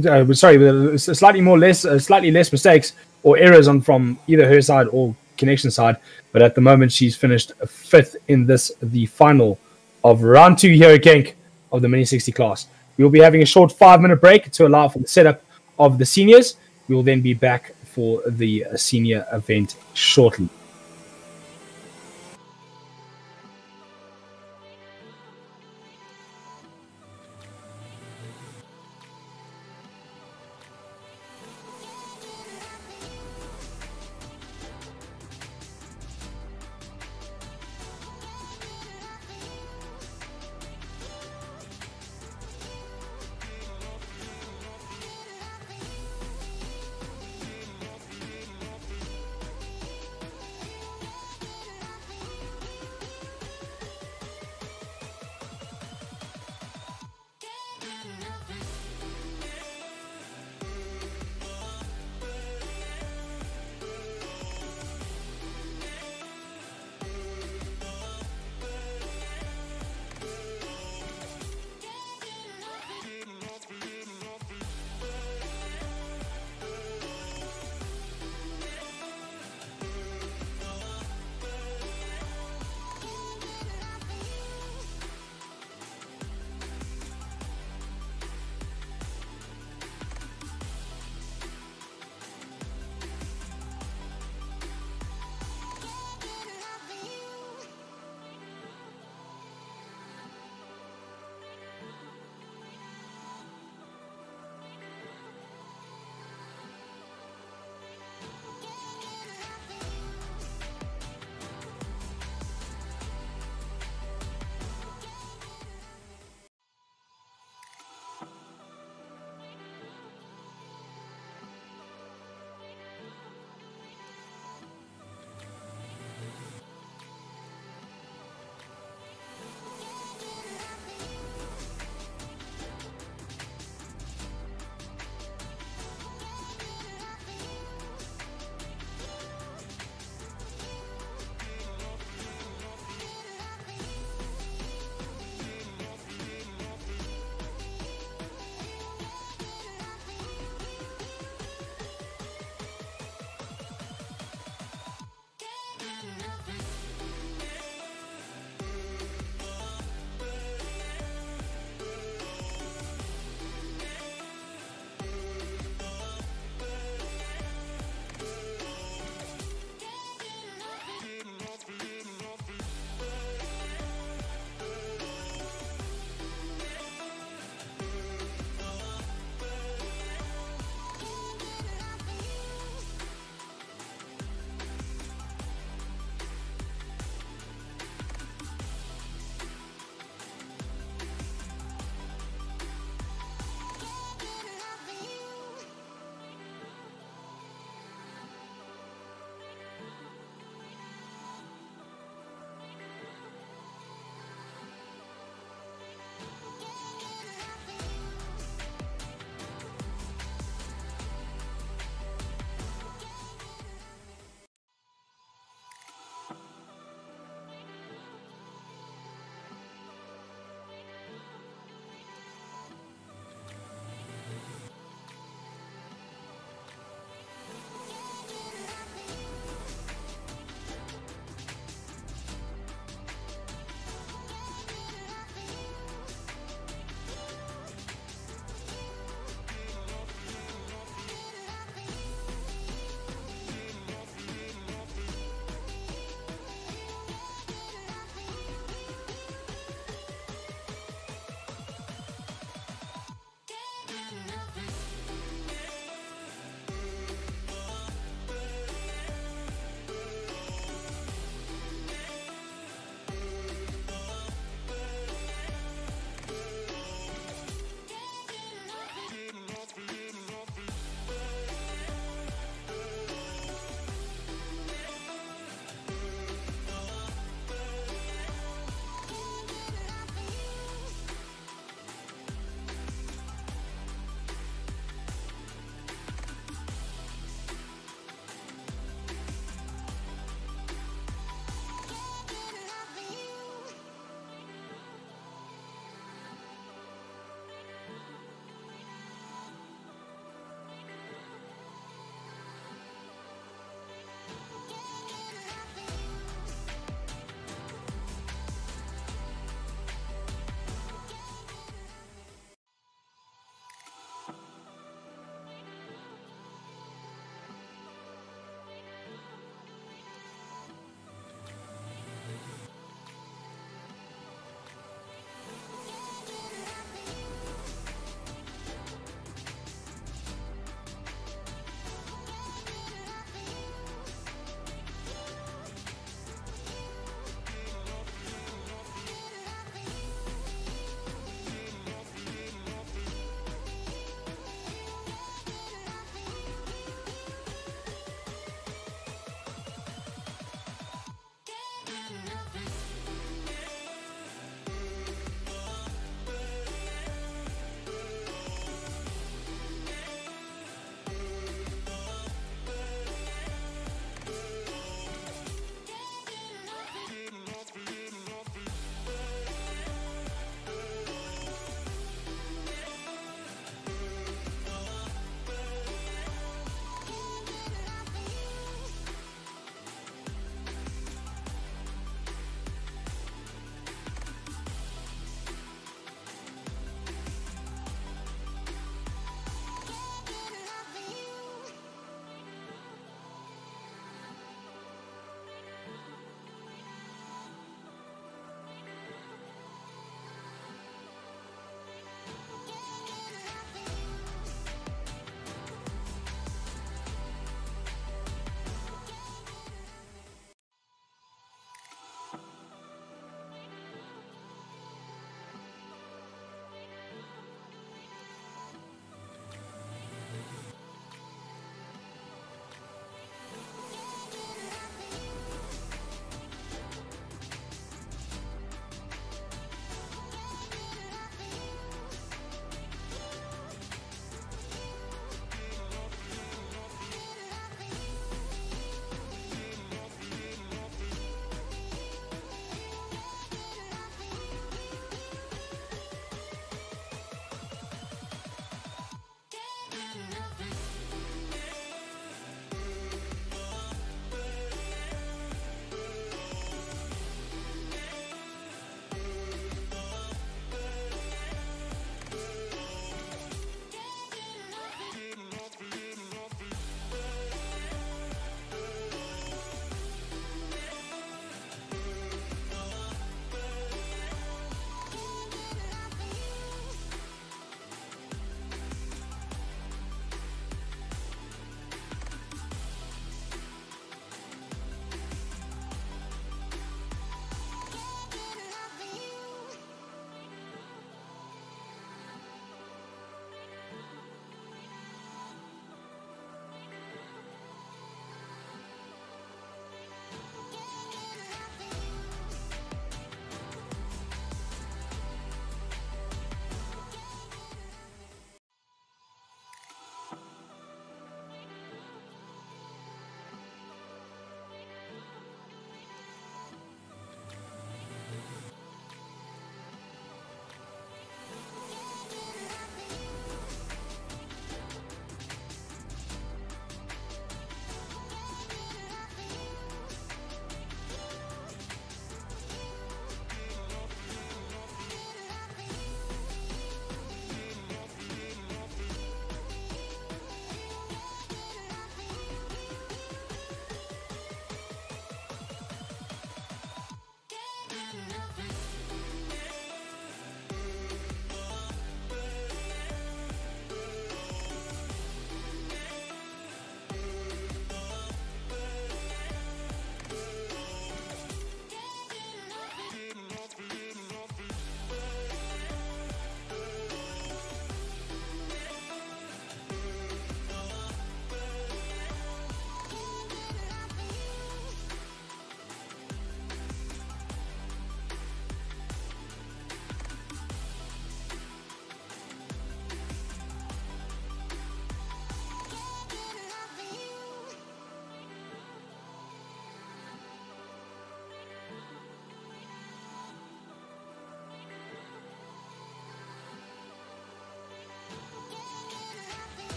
Sorry, with slightly less mistakes or errors on from either her side or connection side. But at the moment, she's finished 5th in the final of round 2 here at Genk of the Mini 60 class. We will be having a short 5-minute break to allow for the setup of the seniors. We will then be back for the senior event shortly.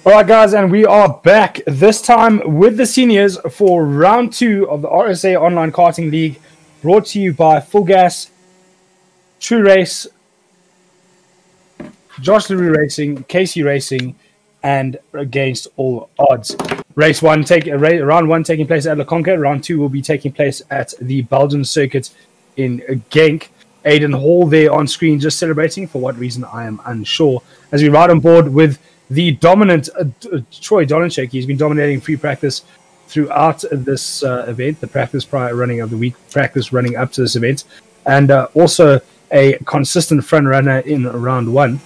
All right, guys, and we are back this time with the seniors for round 2 of the RSA Online Karting League, brought to you by Full Gas, True Race, Josh LaRue Racing, Casey Racing, and Against All Odds. Round 1 taking place at Le Conquer. Round 2 will be taking place at the Belgian circuit in Genk. Aiden Hall there on screen, just celebrating. For what reason, I am unsure. As we ride on board with the dominant Troy Dolenchek. He's been dominating free practice throughout this event, the practice prior running of the week, practice running up to this event, and also a consistent front runner in round 1.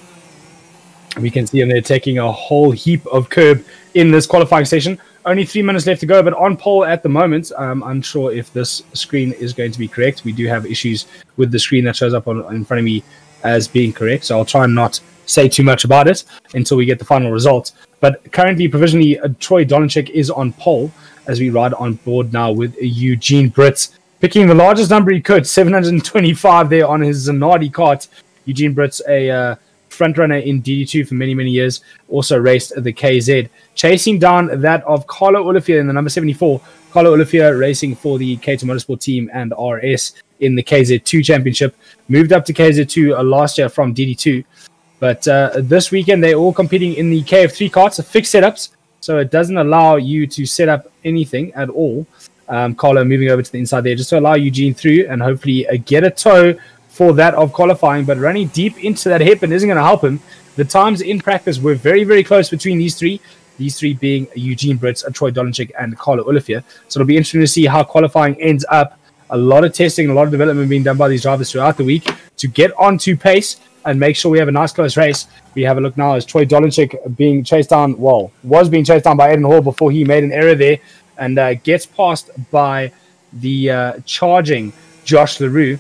We can see him there taking a whole heap of curb in this qualifying session. Only 3 minutes left to go, but on pole at the moment. I'm unsure if this screen is going to be correct. We do have issues with the screen that shows up in front of me as being correct, so I'll try and not say too much about it until we get the final result. But currently, provisionally, Troy Dolenchek is on pole as we ride on board now with Eugene Brits, picking the largest number he could, 725 there on his Zanardi kart. Eugene Brits, a front runner in DD2 for many, many years, also raced the KZ, chasing down that of Carlo Olivier in the number 74. Carlo Olivier racing for the K2 Motorsport team and RS in the KZ2 championship, moved up to KZ2 last year from DD2. But this weekend, they're all competing in the KF3 karts, fixed setups, so it doesn't allow you to set up anything at all. Carlo moving over to the inside there just to allow Eugene through and hopefully get a tow for that of qualifying, but running deep into that hairpin isn't going to help him. The times in practice were very, very close between these three being Eugene Brits, Troy Dolenchek, and Carlo Olivier. So it'll be interesting to see how qualifying ends up. A lot of testing, a lot of development being done by these drivers throughout the week to get onto pace and make sure we have a nice close race. We have a look now as Troy Dolenchek being chased down, was being chased down by Aiden Hall before he made an error there and gets passed by the charging Josh LaRue.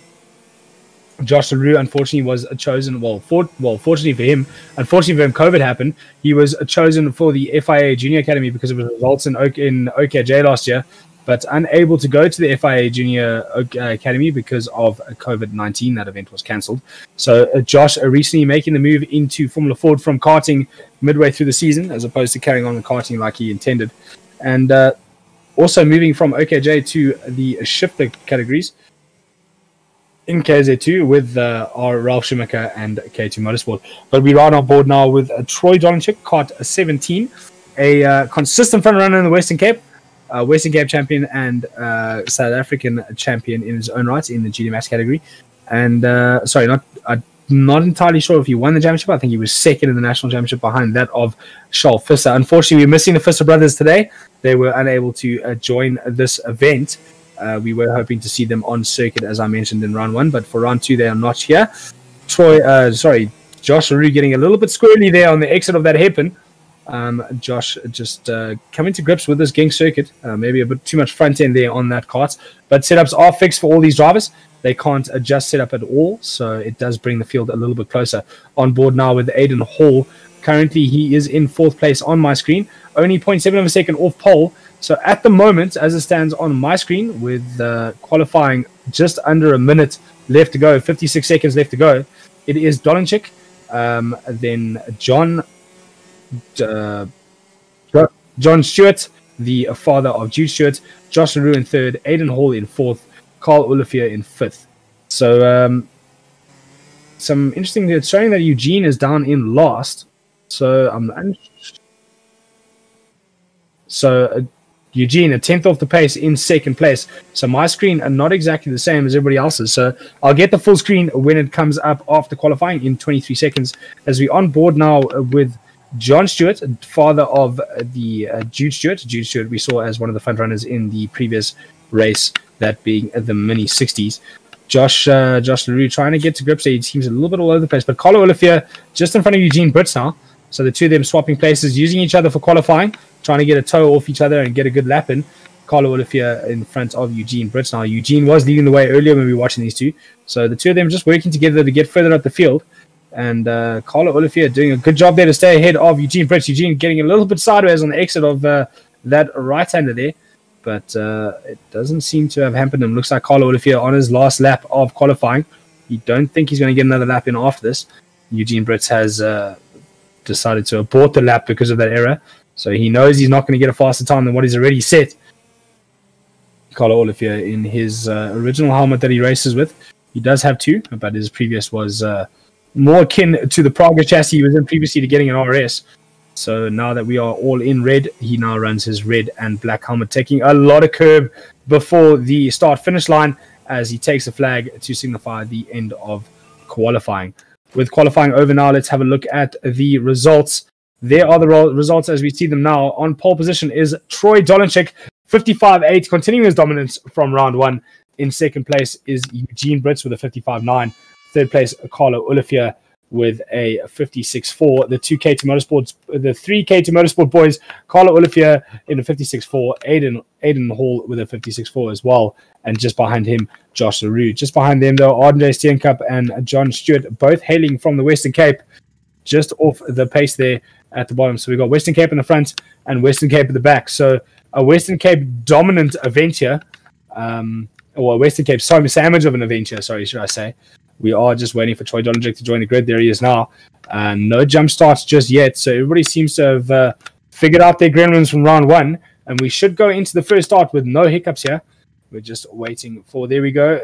Josh LaRue, unfortunately, was chosen, fortunately for him, COVID happened. He was chosen for the FIA Junior Academy because of his results in OKJ last year, but unable to go to the FIA Junior Academy because of COVID-19. That event was cancelled. So Josh recently making the move into Formula Ford from karting midway through the season, as opposed to carrying on the karting like he intended. And also moving from OKJ to the shifter categories in KZ2 with our Ralph Schumacher and K2 Motorsport. But we ride on board now with Troy Dolenchek, kart 17, a consistent front runner in the Western Cape champion and South African champion in his own right in the GD Max category. And not entirely sure if he won the championship. I think he was second in the national championship behind that of Charles Fisser. Unfortunately, we're missing the Fisser brothers today. They were unable to join this event. We were hoping to see them on circuit, as I mentioned in round 1, but for round 2, they are not here. Josh LaRue getting a little bit squirrely there on the exit of that hairpin. Josh just coming to grips with this Genk circuit. Maybe a bit too much front end there on that kart, but setups are fixed for all these drivers. They can't adjust setup at all, so it does bring the field a little bit closer. On board now with Aiden Hall. Currently, he is in 4th place on my screen, only 0.7 of a second off pole. So at the moment, as it stands on my screen, with qualifying just under a minute left to go, 56 seconds left to go, it is Dolenchek, then John Stewart, the father of Jude Stewart, Josh LaRue in 3rd, Aiden Hall in 4th, Carl Olivier in 5th. So some interesting, it's showing that Eugene is down in last. So Eugene, a 10th off the pace in 2nd place. So my screen are not exactly the same as everybody else's. So I'll get the full screen when it comes up after qualifying in 23 seconds. As we on board now with John Stewart, father of the Jude Stewart. Jude Stewart we saw as one of the front runners in the previous race, that being the Mini 60s. Josh LaRue trying to get to grips. He seems a little bit all over the place. But Carlo Olivier just in front of Eugene Brits now. So the two of them swapping places, using each other for qualifying, trying to get a tow off each other and get a good lap in. Carlo Olivier in front of Eugene Brits now. Eugene was leading the way earlier when we were watching these two. So the two of them just working together to get further up the field. And Carlo Olivier doing a good job there to stay ahead of Eugene Brits. Eugene getting a little bit sideways on the exit of that right-hander there. But it doesn't seem to have hampered him. Looks like Carlo Olivier on his last lap of qualifying. You don't think he's going to get another lap in after this. Eugene Brits has decided to abort the lap because of that error. So he knows he's not going to get a faster time than what he's already set. Carlo Olivier in his original helmet that he races with. He does have two, but his previous was more akin to the Praga chassis he was in previously to getting an RS. So now that we are all in red, he now runs his red and black helmet, taking a lot of curb before the start-finish line as he takes a flag to signify the end of qualifying. With qualifying over now, let's have a look at the results. There are the results as we see them now. On pole position is Troy Dolenchik, 55.8, continuing his dominance from round one. In second place is Eugene Brits with a 55.9. Third place, Carlo Olivier with a 56.4. The 2K to Motorsports, the 3K to Motorsport boys, Carlo Olivier in a 56.4. Aiden Hall with a 56.4 as well. And just behind him, Josh LaRue. Just behind them, though, Andre Steenkup and John Stewart, both hailing from the Western Cape, just off the pace there at the bottom. So we've got Western Cape in the front and Western Cape at the back. So a Western Cape dominant event here. Or a Western Cape sandwich of an event here, sorry, should I say. We are just waiting for Troy Dolenchik to join the grid. There he is now. No jump starts just yet. So everybody seems to have figured out their gremlins from round one. And we should go into the first start with no hiccups here. We're just waiting for, there we go.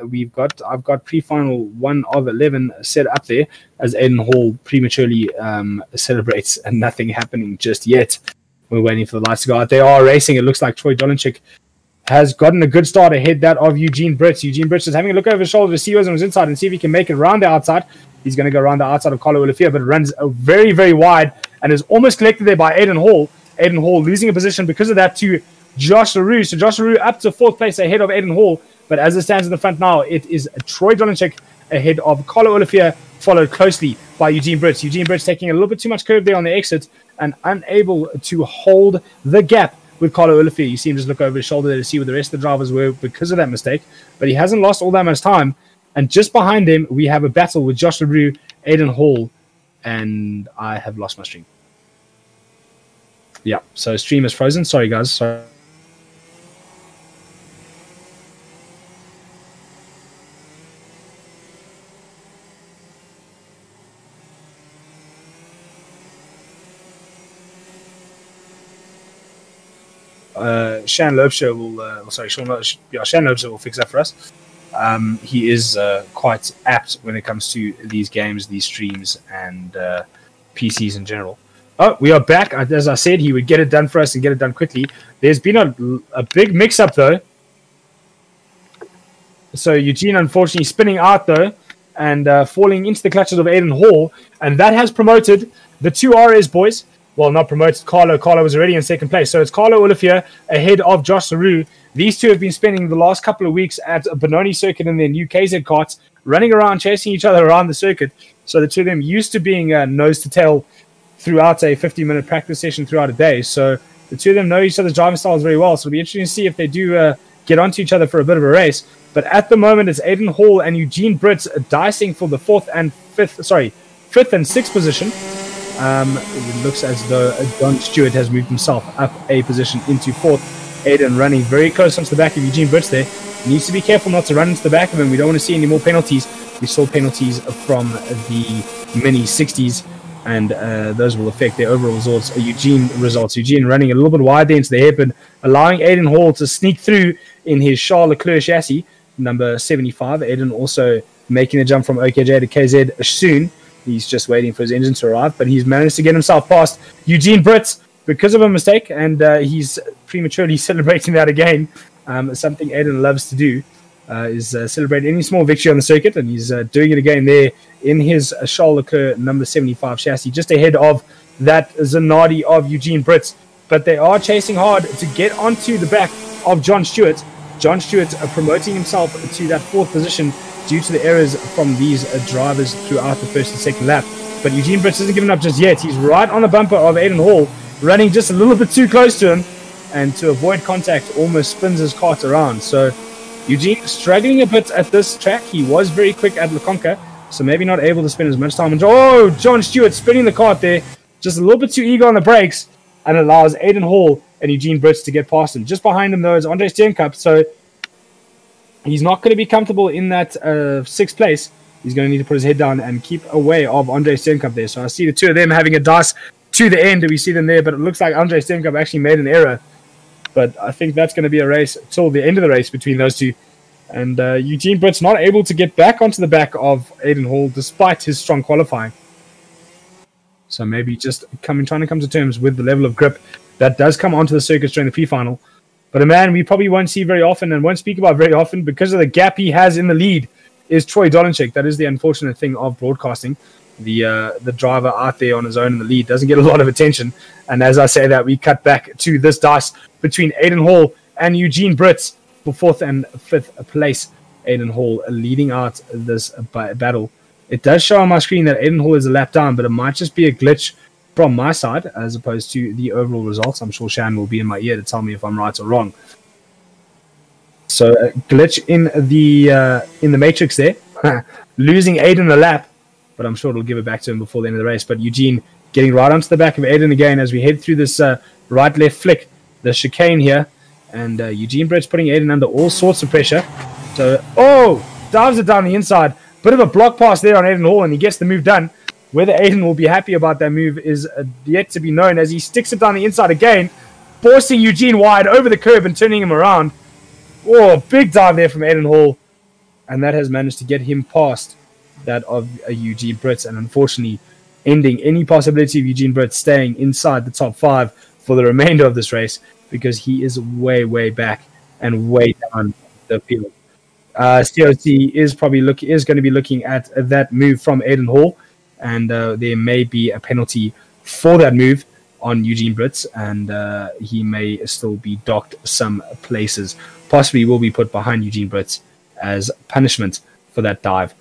I've got pre-final 1 of 11 set up there as Aiden Hall prematurely celebrates and nothing happening just yet. We're waiting for the lights to go out. They are racing. It looks like Troy Dolenchik has gotten a good start ahead that of Eugene Brits. Eugene Brits is having a look over his shoulder to see who's on his inside and see if he can make it around the outside. He's going to go around the outside of Carlo Olivier, but runs very, very wide and is almost collected there by Aiden Hall. Aiden Hall losing a position because of that to Josh LaRue. So Josh LaRue up to 4th place ahead of Aiden Hall. But as it stands in the front now, it is Troy Dolenchik ahead of Carlo Olivier, followed closely by Eugene Brits. Eugene Brits taking a little bit too much curve there on the exit and unable to hold the gap with Carlo Olivier. You see him just look over his shoulder there to see where the rest of the drivers were because of that mistake. But he hasn't lost all that much time. And just behind them, we have a battle with Josh LaRue, Aiden Hall, and I have lost my stream. Yeah, so stream is frozen. Sorry, guys. Sorry. Shan Loebscher will, Shan Loebscher will fix that for us. He is quite apt when it comes to these games, these streams, and PCs in general. Oh, we are back. As I said, he would get it done for us and get it done quickly. There's been a big mix-up, though. So Eugene, unfortunately, spinning out, though, and falling into the clutches of Aiden Hall. And that has promoted the two RS boys. Well, not promoted Carlo. Carlo was already in second place. So it's Carlo Olivier ahead of Josh LaRue. These two have been spending the last couple of weeks at a Benoni circuit in their new KZ karts, running around, chasing each other around the circuit. So the two of them used to being nose to tail throughout a 50-minute practice session throughout a day. So the two of them know each other's driving styles very well. So it'll be interesting to see if they do get onto each other for a bit of a race. But at the moment, it's Aiden Hall and Eugene Brits dicing for the fifth and sixth position. It looks as though John Stewart has moved himself up a position into 4th. Aiden running very close onto the back of Eugene Brits there. Needs to be careful not to run into the back of him. We don't want to see any more penalties. We saw penalties from the Mini 60s, and those will affect their overall results. Eugene running a little bit wide there into the hairpin, allowing Aiden Hall to sneak through in his Charles Leclerc chassis, number 75. Aiden also making the jump from OKJ to KZ soon. He's just waiting for his engine to arrive, but he's managed to get himself past Eugene Brits because of a mistake, and he's prematurely celebrating that again. Something Aiden loves to do is celebrate any small victory on the circuit, and he's doing it again there in his Charles Leclerc number 75 chassis, just ahead of that Zanardi of Eugene Brits. But they are chasing hard to get onto the back of John Stewart. John Stewart promoting himself to that 4th position due to the errors from these drivers throughout the first and second lap. But Eugene Brits isn't giving up just yet. He's right on the bumper of Aiden Hall, running just a little bit too close to him, and to avoid contact almost spins his kart around. So Eugene struggling a bit at this track. He was very quick at Leconca, so maybe not able to spend as much time. Oh, John Stewart spinning the kart there, just a little bit too eager on the brakes, and allows Aiden Hall and Eugene Brits to get past him. Just behind him, though, is Andre Steenkup, so he's not going to be comfortable in that 6th place. He's going to need to put his head down and keep away of Andre Steenkamp there. So I see the two of them having a dice to the end. We see them there, but it looks like Andre Steenkamp actually made an error. But I think that's going to be a race till the end of the race between those two. And Eugene Britt's not able to get back onto the back of Aiden Hall despite his strong qualifying. So maybe just trying to come to terms with the level of grip that does come onto the circuits during the pre-final. But a man we probably won't see very often and won't speak about very often because of the gap he has in the lead is Troy Dolenchik. That is the unfortunate thing of broadcasting. The driver out there on his own in the lead doesn't get a lot of attention. And as I say that, we cut back to this dice between Aiden Hall and Eugene Britt for 4th and 5th place. Aiden Hall leading out this battle. It does show on my screen that Aiden Hall is a lap down, but it might just be a glitch from my side as opposed to the overall results. I'm sure Shan will be in my ear to tell me if I'm right or wrong. So a glitch in the matrix there, losing Aiden a lap, but I'm sure it'll give it back to him before the end of the race. But Eugene getting right onto the back of Aiden again as we head through this right-left flick, the chicane here, and Eugene Britt's putting Aiden under all sorts of pressure. So, dives it down the inside. Bit of a block pass there on Aiden Hall, and he gets the move done. Whether Aiden will be happy about that move is yet to be known as he sticks it down the inside again, forcing Eugene wide over the curb and turning him around. Oh, big dive there from Aiden Hall. And that has managed to get him past that of Eugene Britt. And unfortunately, ending any possibility of Eugene Britt staying inside the top 5 for the remainder of this race because he is way, way back and way down the field. COC is going to be looking at that move from Aiden Hall. And there may be a penalty for that move on Eugene Britt, and he may still be docked some places. Possibly will be put behind Eugene Britt as punishment for that dive.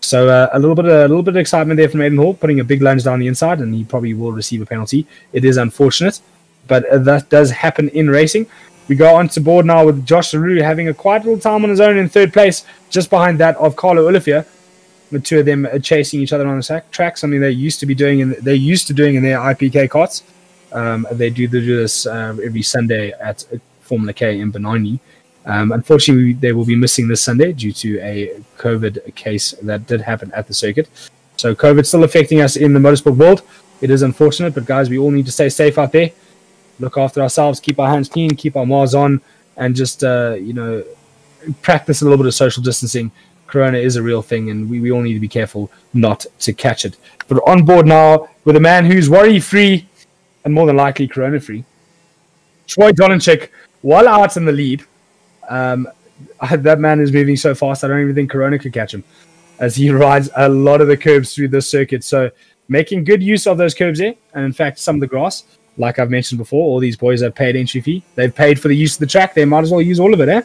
So a little bit of excitement there from Aiden Hall, putting a big lunge down the inside, and he probably will receive a penalty. It is unfortunate, but that does happen in racing. We go on to board now with Josh Leroux having a quiet little time on his own in 3rd place, just behind that of Carlo Olivier. The two of them chasing each other on the track, something they used to be doing in their IPK carts. They do this every Sunday at Formula K in Benoni. Unfortunately, they will be missing this Sunday due to a COVID case that did happen at the circuit. So COVID still affecting us in the motorsport world. It is unfortunate, but guys, we all need to stay safe out there. Look after ourselves, keep our hands clean, keep our masks on, and just practice a little bit of social distancing. Corona is a real thing, and we all need to be careful not to catch it. But on board now with a man who's worry-free and more than likely corona-free, Troy Dolenchik, while out in the lead. That man is moving so fast, I don't even think Corona could catch him as he rides a lot of the curbs through this circuit. So making good use of those curbs there, and in fact, some of the grass. Like I've mentioned before, all these boys have paid entry fee. They've paid for the use of the track. They might as well use all of it, eh?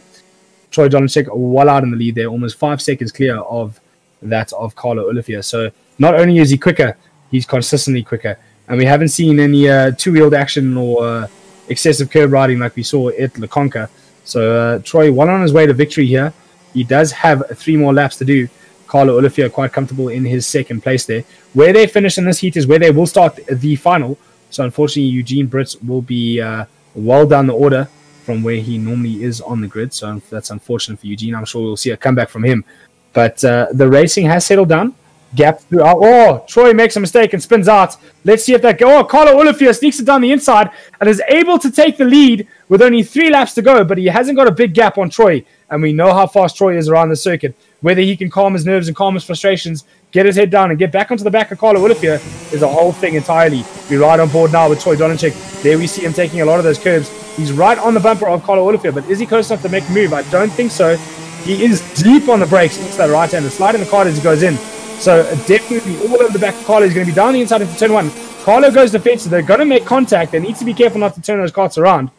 Troy Dolenchik well out in the lead there, almost 5 seconds clear of that of Carlo Olivier. So not only is he quicker, he's consistently quicker. And we haven't seen any two-wheeled action or excessive curb riding like we saw at Le Conca. So Troy well on his way to victory here. He does have 3 more laps to do. Carlo Olivier quite comfortable in his 2nd place there. Where they finish in this heat is where they will start the final. So unfortunately, Eugene Britt will be well down the order from where he normally is on the grid. So that's unfortunate for Eugene. I'm sure we'll see a comeback from him. But the racing has settled down. Gap throughout. Oh, Troy makes a mistake and spins out. Let's see if that goes. Oh, Carlo Olivier sneaks it down the inside and is able to take the lead with only 3 laps to go, but he hasn't got a big gap on Troy. And we know how fast Troy is around the circuit. Whether he can calm his nerves and calm his frustrations, get his head down and get back onto the back of Carlo Olivier is a whole thing entirely. We ride on board now with Troy Dolenchik. There we see him taking a lot of those curves. He's right on the bumper of Carlo Olivier, but is he close enough to make a move? I don't think so. He is deep on the brakes into that right hand and sliding the car as he goes in. So definitely all over the back of Carlo. He's going to be down the inside into turn 1. Carlo goes defensive. They're going to make contact. They need to be careful not to turn those carts around.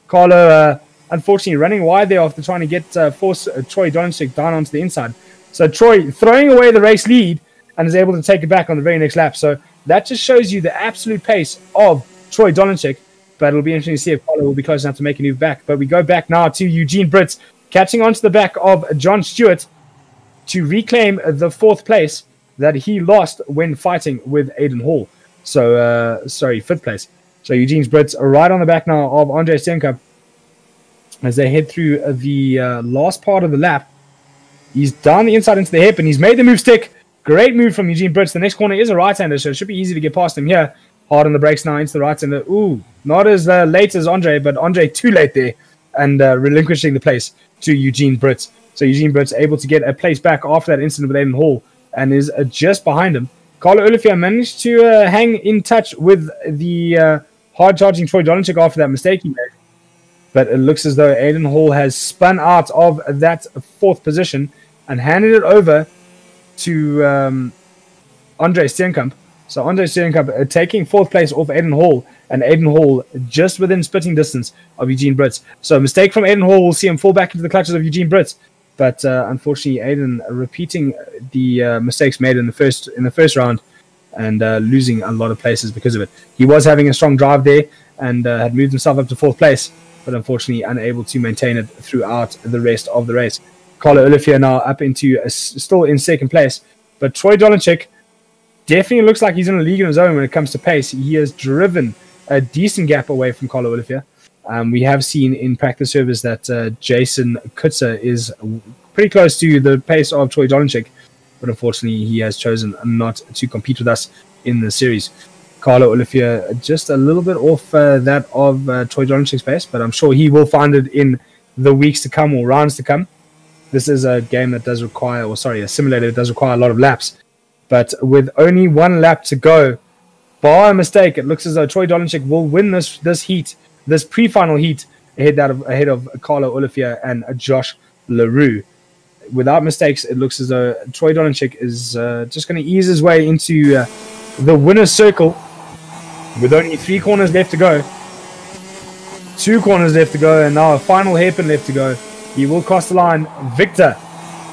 Carlo, unfortunately, running wide there after trying to get force Troy Dolenchik down onto the inside. So Troy throwing away the race lead and is able to take it back on the very next lap. So that just shows you the absolute pace of Troy Dolenchik. But it'll be interesting to see if Carlo will be close enough to make a move back. But we go back now to Eugene Britt, catching onto the back of John Stewart to reclaim the 4th place that he lost when fighting with Aiden Hall. So, 5th place. So Eugene Britt right on the back now of Andre Steenkamp as they head through the last part of the lap. He's down the inside into the hip, and he's made the move stick. Great move from Eugene Brits. The next corner is a right-hander, so it should be easy to get past him here. Hard on the brakes now into the right-hander. Ooh, not as late as Andre, but Andre too late there and relinquishing the place to Eugene Brits. So Eugene Brits able to get a place back after that incident with Aiden Hall and is just behind him. Carlo Olivier managed to hang in touch with the hard-charging Troy Dolenchik after that mistake he made. But it looks as though Aiden Hall has spun out of that fourth position and handed it over to Andre Steenkamp. So Andre Steenkamp taking fourth place off Aiden Hall, and Aiden Hall just within spitting distance of Eugene Brits. So a mistake from Aiden Hall will see him fall back into the clutches of Eugene Brits. But unfortunately, Aiden repeating the mistakes made in the first round and losing a lot of places because of it. He was having a strong drive there and had moved himself up to fourth place, but unfortunately unable to maintain it throughout the rest of the race. Carlo Olivier now up into still in second place, but Troy Dolenchik definitely looks like he's in a league of his own when it comes to pace. He has driven a decent gap away from Carlo Olivier. We have seen in practice service that Jason Kutzer is pretty close to the pace of Troy Dolenchik, but unfortunately he has chosen not to compete with us in the series. Carlo Olivier just a little bit off that of Troy Dolenchik's pace, but I'm sure he will find it in the weeks to come or rounds to come. This is a game that does require, a simulator that does require a lot of laps. But with only one lap to go, bar a mistake, it looks as though Troy Dolenchik will win this heat, this pre-final heat, ahead of Carlo Olivier and Josh LaRue. Without mistakes, it looks as though Troy Dolenchik is just going to ease his way into the winner's circle with only 3 corners left to go. 2 corners left to go, and now a final hairpin left to go. He will cross the line, victor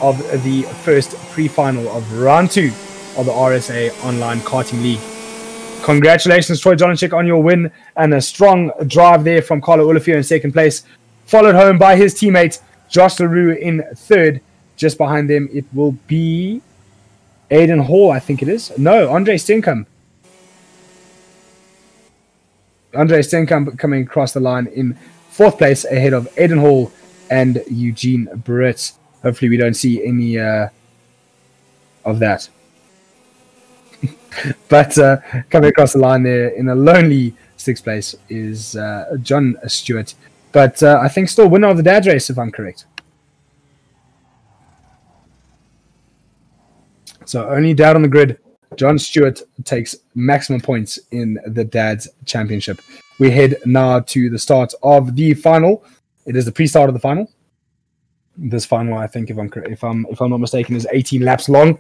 of the first pre-final of round 2 of the RSA Online Karting League. Congratulations, Troy Dolenchik, on your win, and a strong drive there from Carlo Olivier in second place, followed home by his teammate Josh LaRue in third. Just behind them, it will be Aiden Hall, I think it is. No, Andre Steenkamp. Andre Steenkamp coming across the line in fourth place ahead of Aiden Hall and Eugene Brits. Hopefully we don't see any of that. But coming across the line there in a lonely 6th place is John Stewart. But I think still winner of the dad's race, if I'm correct. So only dad on the grid. John Stewart takes maximum points in the dad's championship. We head now to the start of the final. It is the pre-start of the final. This final, I think, if I'm not mistaken, is 18 laps long.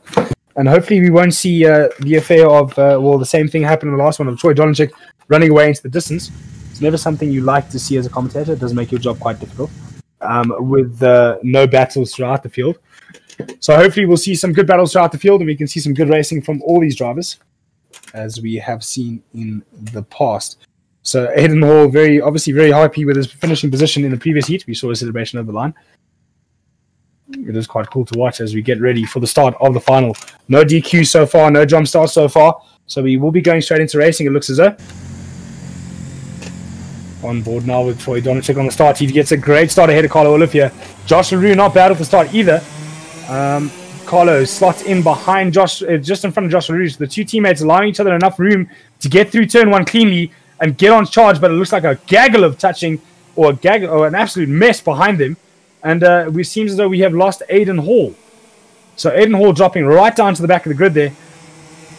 And hopefully we won't see the affair of, the same thing happened in the last one of Troy Dolenchik running away into the distance. It's never something you like to see as a commentator. It does make your job quite difficult with no battles throughout the field. So hopefully we'll see some good battles throughout the field and we can see some good racing from all these drivers, as we have seen in the past. So Aiden Hall, obviously very happy with his finishing position in the previous heat. We saw a celebration over the line. It is quite cool to watch as we get ready for the start of the final. No DQ so far, no jump start so far. So we will be going straight into racing, it looks as though. On board now with Troy Dolenchik on the start. He gets a great start ahead of Carlo Olivier. Josh LaRue not bad at the start either. Carlo slots in behind Josh, just in front of Josh LaRue. So the two teammates allowing each other enough room to get through turn 1 cleanly and get on charge, but it looks like a gaggle of touching or an absolute mess behind them. And it seems as though we have lost Aiden Hall. So Aiden Hall dropping right down to the back of the grid there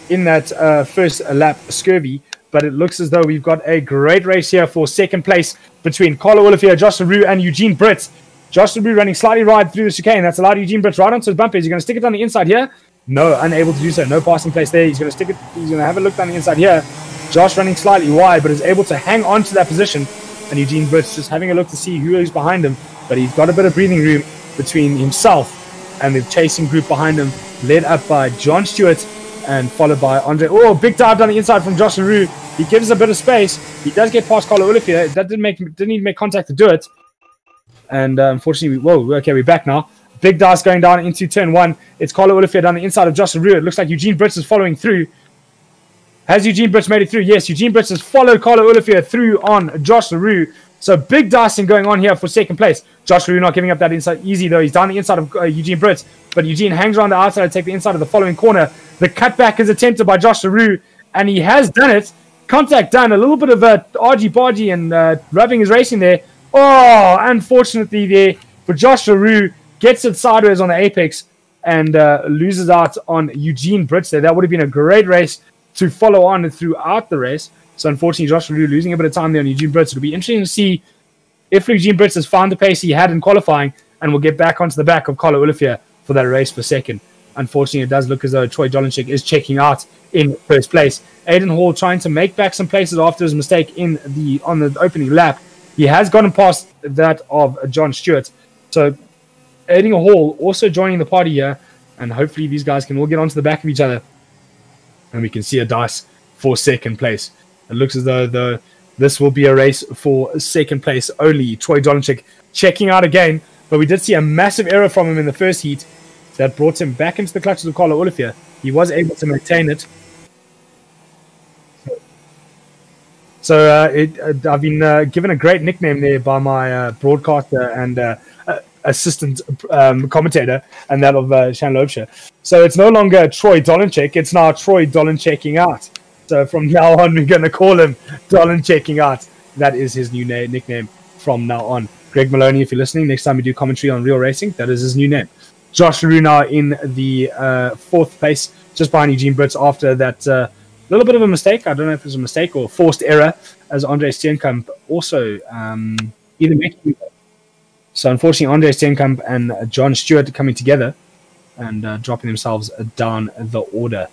in that first lap scurvy. But it looks as though we've got a great race here for second place between Carlo Olivier, Josh LaRue, and Eugene Brits. Josh LaRue running slightly wide through the chicane. That's allowed Eugene Brits right onto his bumper. Is he going to stick it on the inside here? No, unable to do so. No passing place there. He's going to stick it. He's going to have a look down the inside here. Josh running slightly wide, but is able to hang on to that position. And Eugene Brits just having a look to see who is behind him. But he's got a bit of breathing room between himself and the chasing group behind him, led up by John Stewart and followed by Andre. Oh, big dive down the inside from Josh LaRue. He gives a bit of space. He does get past Carlo Olivier. That didn't even make contact to do it. And unfortunately, we're back now. Big dive going down into turn 1. It's Carlo Olivier down the inside of Josh LaRue. It looks like Eugene Brits is following through. Has Eugene Brits made it through? Yes, Eugene Brits has followed Carlo Olivier through on Josh LaRue. So big dicing going on here for second place. Josh Rue not giving up that inside easy though. He's down the inside of Eugene Brits, but Eugene hangs around the outside to take the inside of the following corner. The cutback is attempted by Josh Rue, and he has done it. Contact done. A little bit of a argy-bargy and rubbing his racing there. Oh, unfortunately there for Josh Rue. Gets it sideways on the apex and loses out on Eugene Brits there. That would have been a great race to follow on throughout the race. So unfortunately, Josh Rue losing a bit of time there on Eugene Brits. It'll be interesting to see if Eugene Brits has found the pace he had in qualifying and will get back onto the back of Carlo Olivier for that race for second. Unfortunately, it does look as though Troy Dolenchik is checking out in first place. Aiden Hall trying to make back some places after his mistake on the opening lap. He has gotten past that of John Stewart. So Aiden Hall also joining the party here, and hopefully these guys can all get onto the back of each other and we can see a dice for second place. It looks as though this will be a race for second place only. Troy Dolenchik checking out again, but we did see a massive error from him in the first heat that brought him back into the clutches of Carlo Olivier. He was able to maintain it. So I've been given a great nickname there by my broadcaster and assistant commentator, and that of Shan Loebscher. So it's no longer Troy Dolenchik, it's now Troy Dolenchiking out. So from now on, we're going to call him Dolenchiking out. That is his new nickname from now on. Greg Maloney, if you're listening, next time we do commentary on Real Racing, that is his new name. Josh Rue now in the fourth place, just behind Eugene Brits after that little bit of a mistake. I don't know if it was a mistake or forced error, as Andre Steenkamp also either making. So unfortunately, Andre Steenkamp and John Stewart coming together and dropping themselves down the order.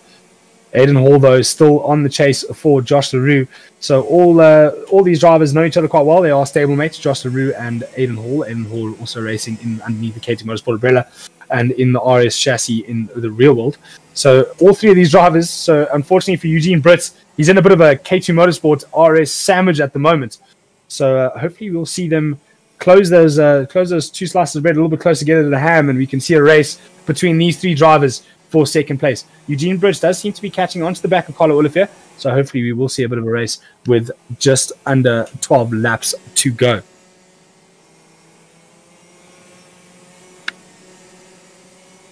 Aiden Hall, though, is still on the chase for Josh LaRue. So all these drivers know each other quite well. They are stablemates, Josh LaRue and Aiden Hall. Aiden Hall also racing underneath the KT Motorsport umbrella and in the RS chassis in the real world. So all three of these drivers. So unfortunately for Eugene Brits, he's in a bit of a K2 Motorsport RS sandwich at the moment. So hopefully we'll see them close those two slices of bread a little bit closer together to the ham, and we can see a race between these three drivers for second place. Eugene Brits does seem to be catching on to the back of Carlo Olivier, so hopefully we will see a bit of a race with just under 12 laps to go.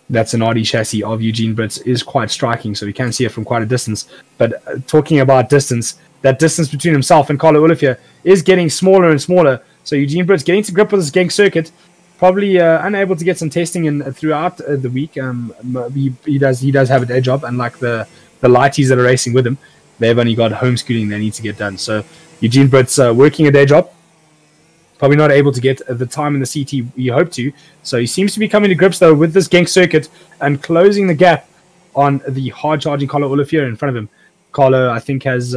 That's an RD chassis of Eugene Brits is quite striking, so we can see it from quite a distance. But talking about distance, that distance between himself and Carlo Olivier is getting smaller and smaller. So Eugene Brits getting to grip with this Genk circuit, probably unable to get some testing in throughout the week. He does have a day job, unlike the lighties that are racing with him. They've only got home scooting they need to get done. So Eugene Brits working a day job, probably not able to get the time in the CT we hope to. So he seems to be coming to grips, though, with this Genk circuit and closing the gap on the hard-charging Carlo Olivier in front of him. Carlo, I think, has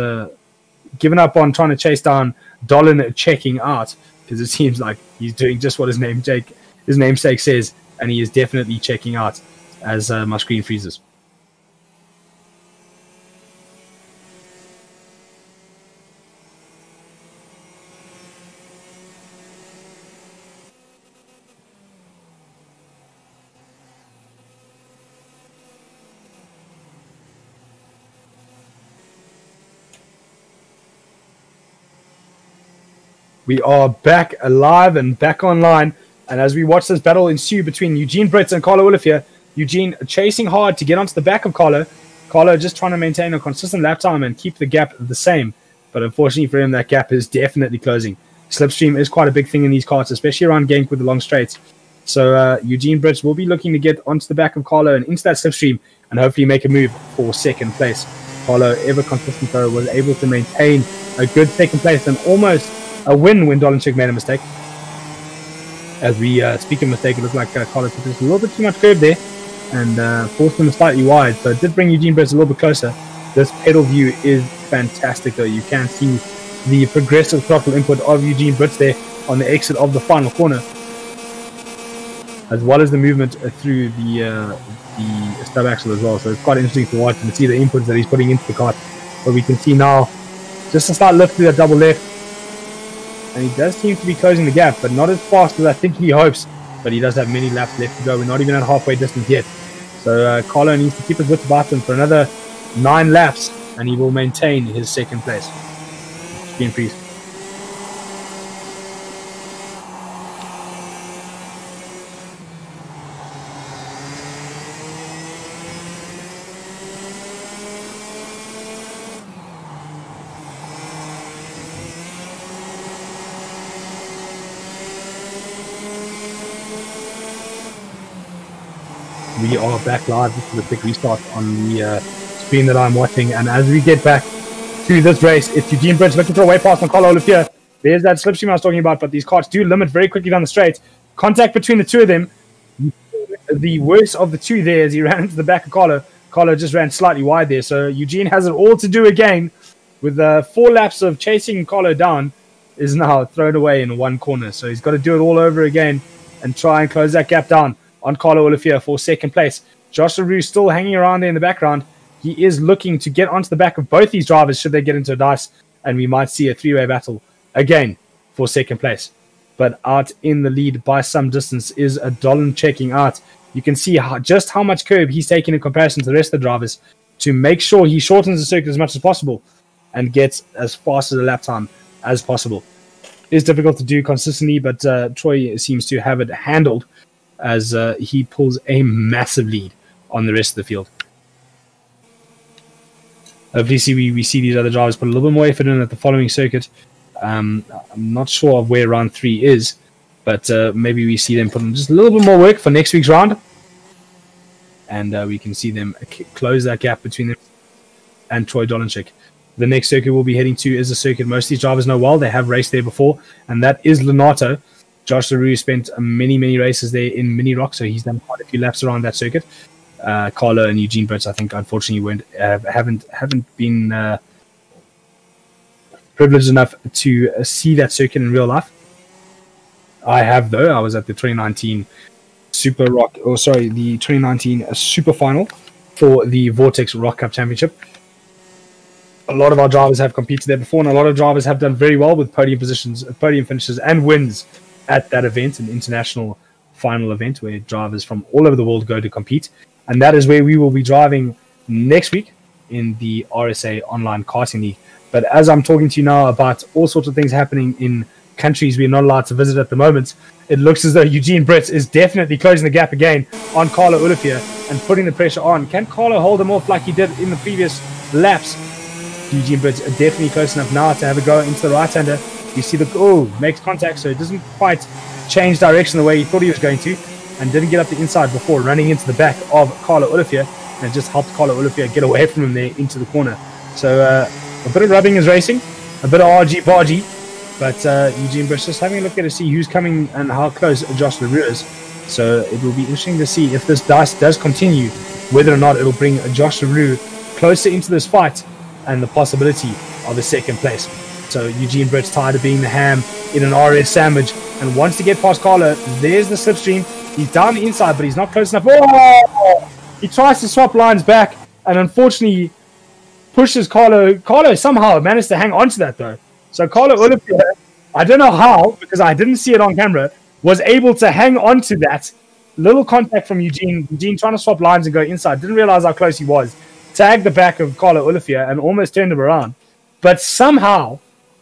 given up on trying to chase down Dolan checking out, because it seems like he's doing just what his namesake says, and he is definitely checking out as my screen freezes. We are back alive and back online. And as we watch this battle ensue between Eugene Brits and Carlo Olivier, Eugene chasing hard to get onto the back of Carlo. Carlo just trying to maintain a consistent lap time and keep the gap the same. But unfortunately for him, that gap is definitely closing. Slipstream is quite a big thing in these karts, especially around Genk with the long straights. So Eugene Brits will be looking to get onto the back of Carlo and into that slipstream and hopefully make a move for second place. Carlo, ever consistent though, was able to maintain a good second place and almost a win when Dolenchik made a mistake. As we speak of mistake, it looked like Carlo took a little bit too much curve there and forced him slightly wide. So it did bring Eugene Brits a little bit closer. This pedal view is fantastic though. You can see the progressive throttle input of Eugene Brits there on the exit of the final corner, as well as the movement through the stub axle as well. So it's quite interesting to watch and see the inputs that he's putting into the kart. But we can see now just a slight lift through that double left. And he does seem to be closing the gap, but not as fast as I think he hopes. But he does have many laps left to go. We're not even at halfway distance yet. So Carlo needs to keep his wits about him for another 9 laps, and he will maintain his second place. Screen freeze. We are back live. This is a quick restart on the screen that I'm watching. And as we get back to this race, it's Eugene Brits looking for a way past Carlo Olivier. There's that slipstream I was talking about, but these carts do limit very quickly down the straight. Contact between the two of them. The worst of the two there as he ran into the back of Carlo. Carlo just ran slightly wide there. So Eugene has it all to do again with 4 laps of chasing Carlo down. Is now thrown away in one corner. So he's got to do it all over again and try and close that gap down on Carlo Olivier for second place. Josh LaRue still hanging around there in the background. He is looking to get onto the back of both these drivers should they get into a dice, and we might see a 3-way battle again for second place. But out in the lead by some distance is a Dolan checking out. You can see just how much curb he's taking in comparison to the rest of the drivers to make sure he shortens the circuit as much as possible and gets as fast as a lap time as possible. It's difficult to do consistently, but Troy seems to have it handled as he pulls a massive lead on the rest of the field. Obviously, we see these other drivers put a little bit more effort in at the following circuit. I'm not sure of where round 3 is, but maybe we see them put in just a little bit more work for next week's round. And we can see them close that gap between them and Troy Dolanchik. The next circuit we'll be heading to is a circuit most of these drivers know well. They have raced there before, and that is Lenato. Josh LaRue spent many races there in Mini Rock, so he's done quite a few laps around that circuit. Carlo and Eugene Brits, I think, unfortunately, haven't been privileged enough to see that circuit in real life. I have, though. I was at the 2019 the 2019 Super Final for the Vortex Rock Cup Championship. A lot of our drivers have competed there before, and a lot of drivers have done very well with podium positions, podium finishes, and wins at that event, an international final event where drivers from all over the world go to compete. And that is where we will be driving next week in the RSA Online Karting League. But as I'm talking to you now about all sorts of things happening in countries we're not allowed to visit at the moment, it looks as though Eugene Brits is definitely closing the gap again on Carlo Olivier and putting the pressure on. Can Carlo hold him off like he did in the previous laps? Eugene Brits are definitely close enough now to have a go into the right-hander. You see makes contact, so it doesn't quite change direction the way he thought he was going to, and didn't get up the inside before running into the back of Carlo Olivier, and just helped Carlo Olivier get away from him there into the corner. So a bit of rubbing is racing, a bit of argy-bargy, but Eugene Brits just having a look at to see who's coming and how close Josh LaRue is. So it will be interesting to see if this dice does continue, whether or not it'll bring Josh LaRue closer into this fight and the possibility of a second place. So Eugene Brits tired of being the ham in an RS sandwich and wants to get past Carlo. There's the slipstream. He's down the inside, but he's not close enough. Oh! He tries to swap lines back and unfortunately pushes Carlo. Carlo somehow managed to hang on to that, though. So Carlo Olivier, I don't know how, because I didn't see it on camera, was able to hang on to that. Little contact from Eugene. Eugene trying to swap lines and go inside. Didn't realize how close he was. Tagged the back of Carlo Olivier and almost turned him around. But somehow,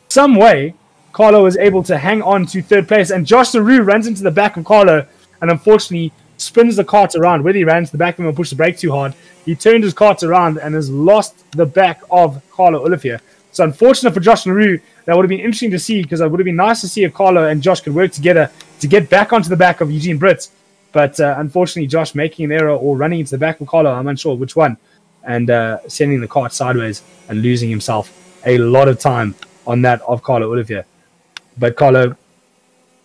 some way, Carlo was able to hang on to third place. And Josh LaRue runs into the back of Carlo and unfortunately spins the cart around. Whether he ran to the back of him or pushed the brake too hard, he turned his cart around and has lost the back of Carlo Olivier. So unfortunate for Josh LaRue. That would have been interesting to see, because it would have been nice to see if Carlo and Josh could work together to get back onto the back of Eugene Brits. But unfortunately, Josh making an error or running into the back of Carlo, I'm unsure which one, and sending the cart sideways and losing himself a lot of time on that of Carlo Olivier. But Carlo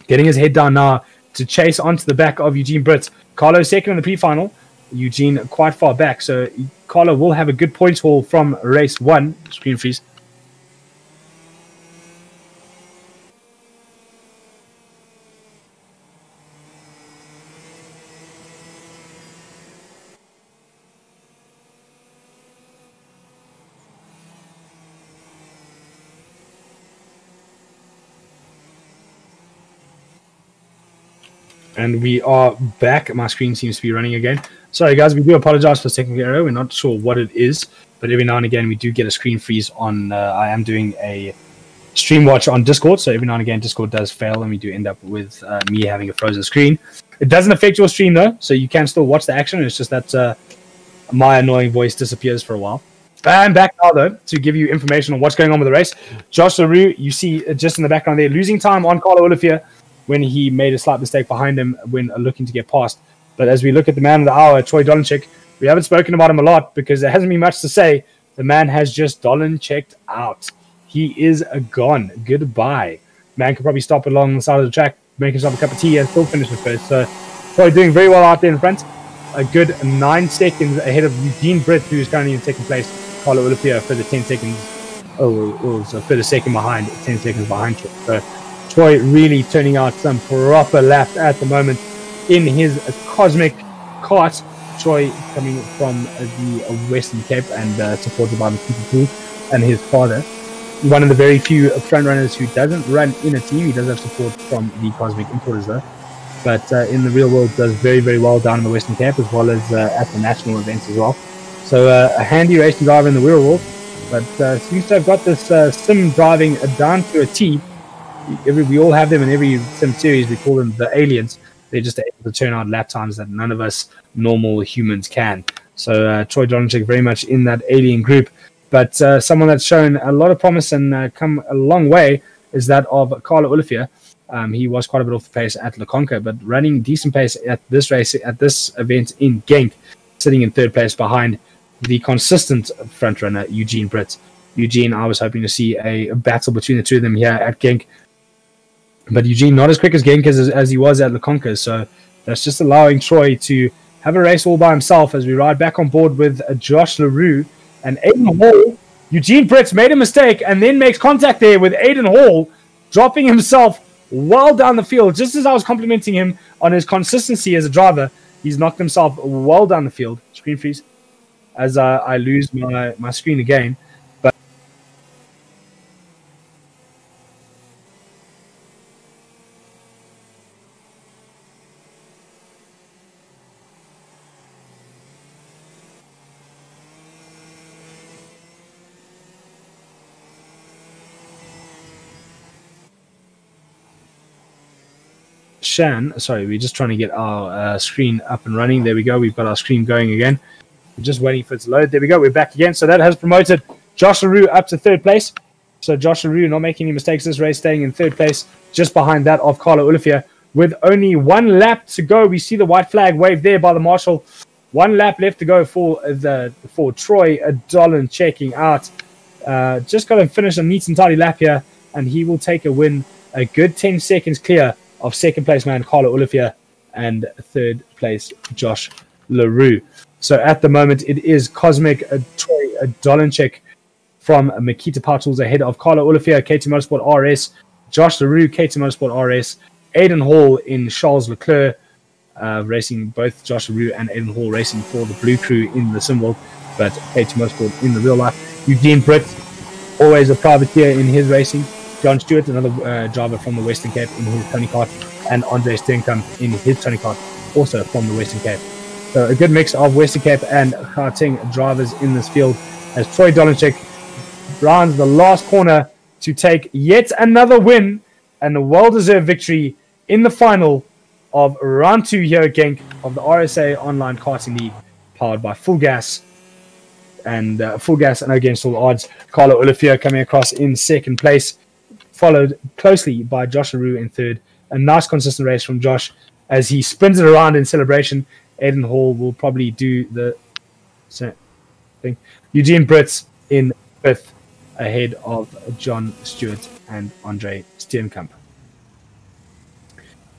getting his head down now to chase onto the back of Eugene Brits. Carlo second in the pre-final. Eugene quite far back. So Carlo will have a good points haul from race 1. Screen freeze. And we are back. My screen seems to be running again. Sorry, guys. We do apologize for the technical error. We're not sure what it is. But every now and again, we do get a screen freeze on... I am doing a stream watch on Discord. So every now and again, Discord does fail. And we do end up with me having a frozen screen. It doesn't affect your stream, though. So you can still watch the action. It's just that my annoying voice disappears for a while. I'm back now, though, to give you information on what's going on with the race. Josh LaRue, you see just in the background there, losing time on Carlo Olivier when he made a slight mistake behind him when looking to get past But as we look at the man of the hour, Troy Dolanchik, we haven't spoken about him a lot because there hasn't been much to say. The man has just Dolanchicked out. He is gone. Goodbye. Man could probably stop along the side of the track, make himself a cup of tea, and still finish the first. So Troy doing very well out there in front. A good 9 seconds ahead of Eugene Britt, who is currently in second place. Carlo Olipia for the 10 seconds. So for the second behind, 10 seconds behind Troy. So Troy really turning out some proper laps at the moment in his cosmic kart. Troy coming from the Western Cape and supported by Mr. Poole and his father. One of the very few front runners who doesn't run in a team. He does have support from the Cosmic Importers though. But in the real world does very, very well down in the Western Cape as well as at the national events as well. So a handy racing driver in the real world. But seems to have got this sim driving down to a T. We all have them in every sim series. We call them the aliens. They're just able to turn out lap times that none of us normal humans can. So Troy Dolanchik very much in that alien group. But someone that's shown a lot of promise and come a long way is that of Carlo Olifia. He was quite a bit off the pace at Le Conca, but running decent pace at this race, at this event in Genk, sitting in third place behind the consistent front runner, Eugene Britt. Eugene, I was hoping to see a battle between the two of them here at Genk. But Eugene, not as quick as Genk as he was at Le Conca. So that's just allowing Troy to have a race all by himself as we ride back on board with Josh LaRue and Aiden Hall. Eugene Britt made a mistake and then makes contact there with Aiden Hall, dropping himself well down the field. Just as I was complimenting him on his consistency as a driver, he's knocked himself well down the field. Screen freeze as I lose my screen again. But Shan, sorry, we're just trying to get our screen up and running. There we go. We've got our screen going again. We're just waiting for it to load. There we go. We're back again. So that has promoted Josh LaRue up to third place. So Josh LaRue not making any mistakes this race, staying in third place, just behind that of Carlo Olifia. With only 1 lap to go, we see the white flag waved there by the marshal. 1 lap left to go for Troy Dolan checking out. Just got to finish a neat and tidy lap here, and he will take a win. A good 10 seconds clear of second place man Carlo Olifia and third place Josh LaRue. So at the moment it is Cosmic Troy Dolanchik from Makita Power Tools ahead of Carlo Olifia, KT Motorsport RS, Josh LaRue, KT Motorsport RS, Aiden Hall in Charles Leclerc, racing both Josh LaRue and Aiden Hall racing for the Blue Crew in the symbol, but KT Motorsport in the real life. Eugene Britt, always a privateer in his racing. John Stewart, another driver from the Western Cape in his Tony Kart, and Andre Steenkamp in his Tony Kart, also from the Western Cape. So a good mix of Western Cape and Karting drivers in this field as Troy Dolanchik rounds the last corner to take yet another win and a well-deserved victory in the final of round 2 here at Genk of the RSA Online Karting League, powered by Full Gas and against all odds. Carlo Olifia coming across in second place, followed closely by Josh LaRue in third. A nice consistent race from Josh as he spins it around in celebration. Aiden Hall will probably do the same thing. Eugene Britt in fifth ahead of John Stewart and Andre Steenkamp.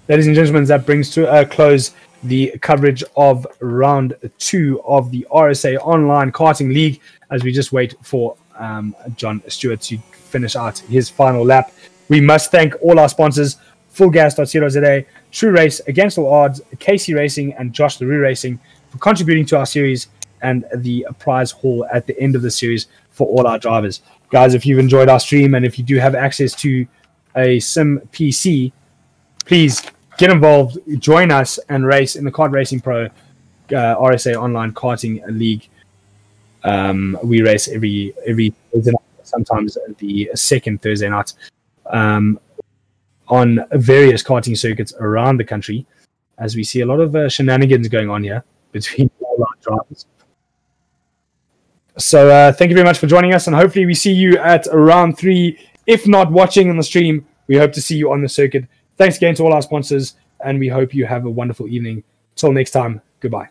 Ladies and gentlemen, that brings to a close the coverage of round 2 of the RSA Online Karting League as we just wait for John Stewart to finish out his final lap. We must thank all our sponsors, fullgas.co.za, True Race, Against All Odds, Casey Racing, and Josh LaRue Racing for contributing to our series and the prize haul at the end of the series for all our drivers. Guys, if you've enjoyed our stream and if you do have access to a sim PC, please get involved, join us, and race in the Kart Racing Pro RSA Online Karting League. We race every Thursday night, sometimes the second Thursday night, on various karting circuits around the country, as we see a lot of shenanigans going on here between all our drivers. So thank you very much for joining us, and hopefully we see you at round 3. If not watching on the stream, we hope to see you on the circuit. Thanks again to all our sponsors, and we hope you have a wonderful evening. Till next time, goodbye.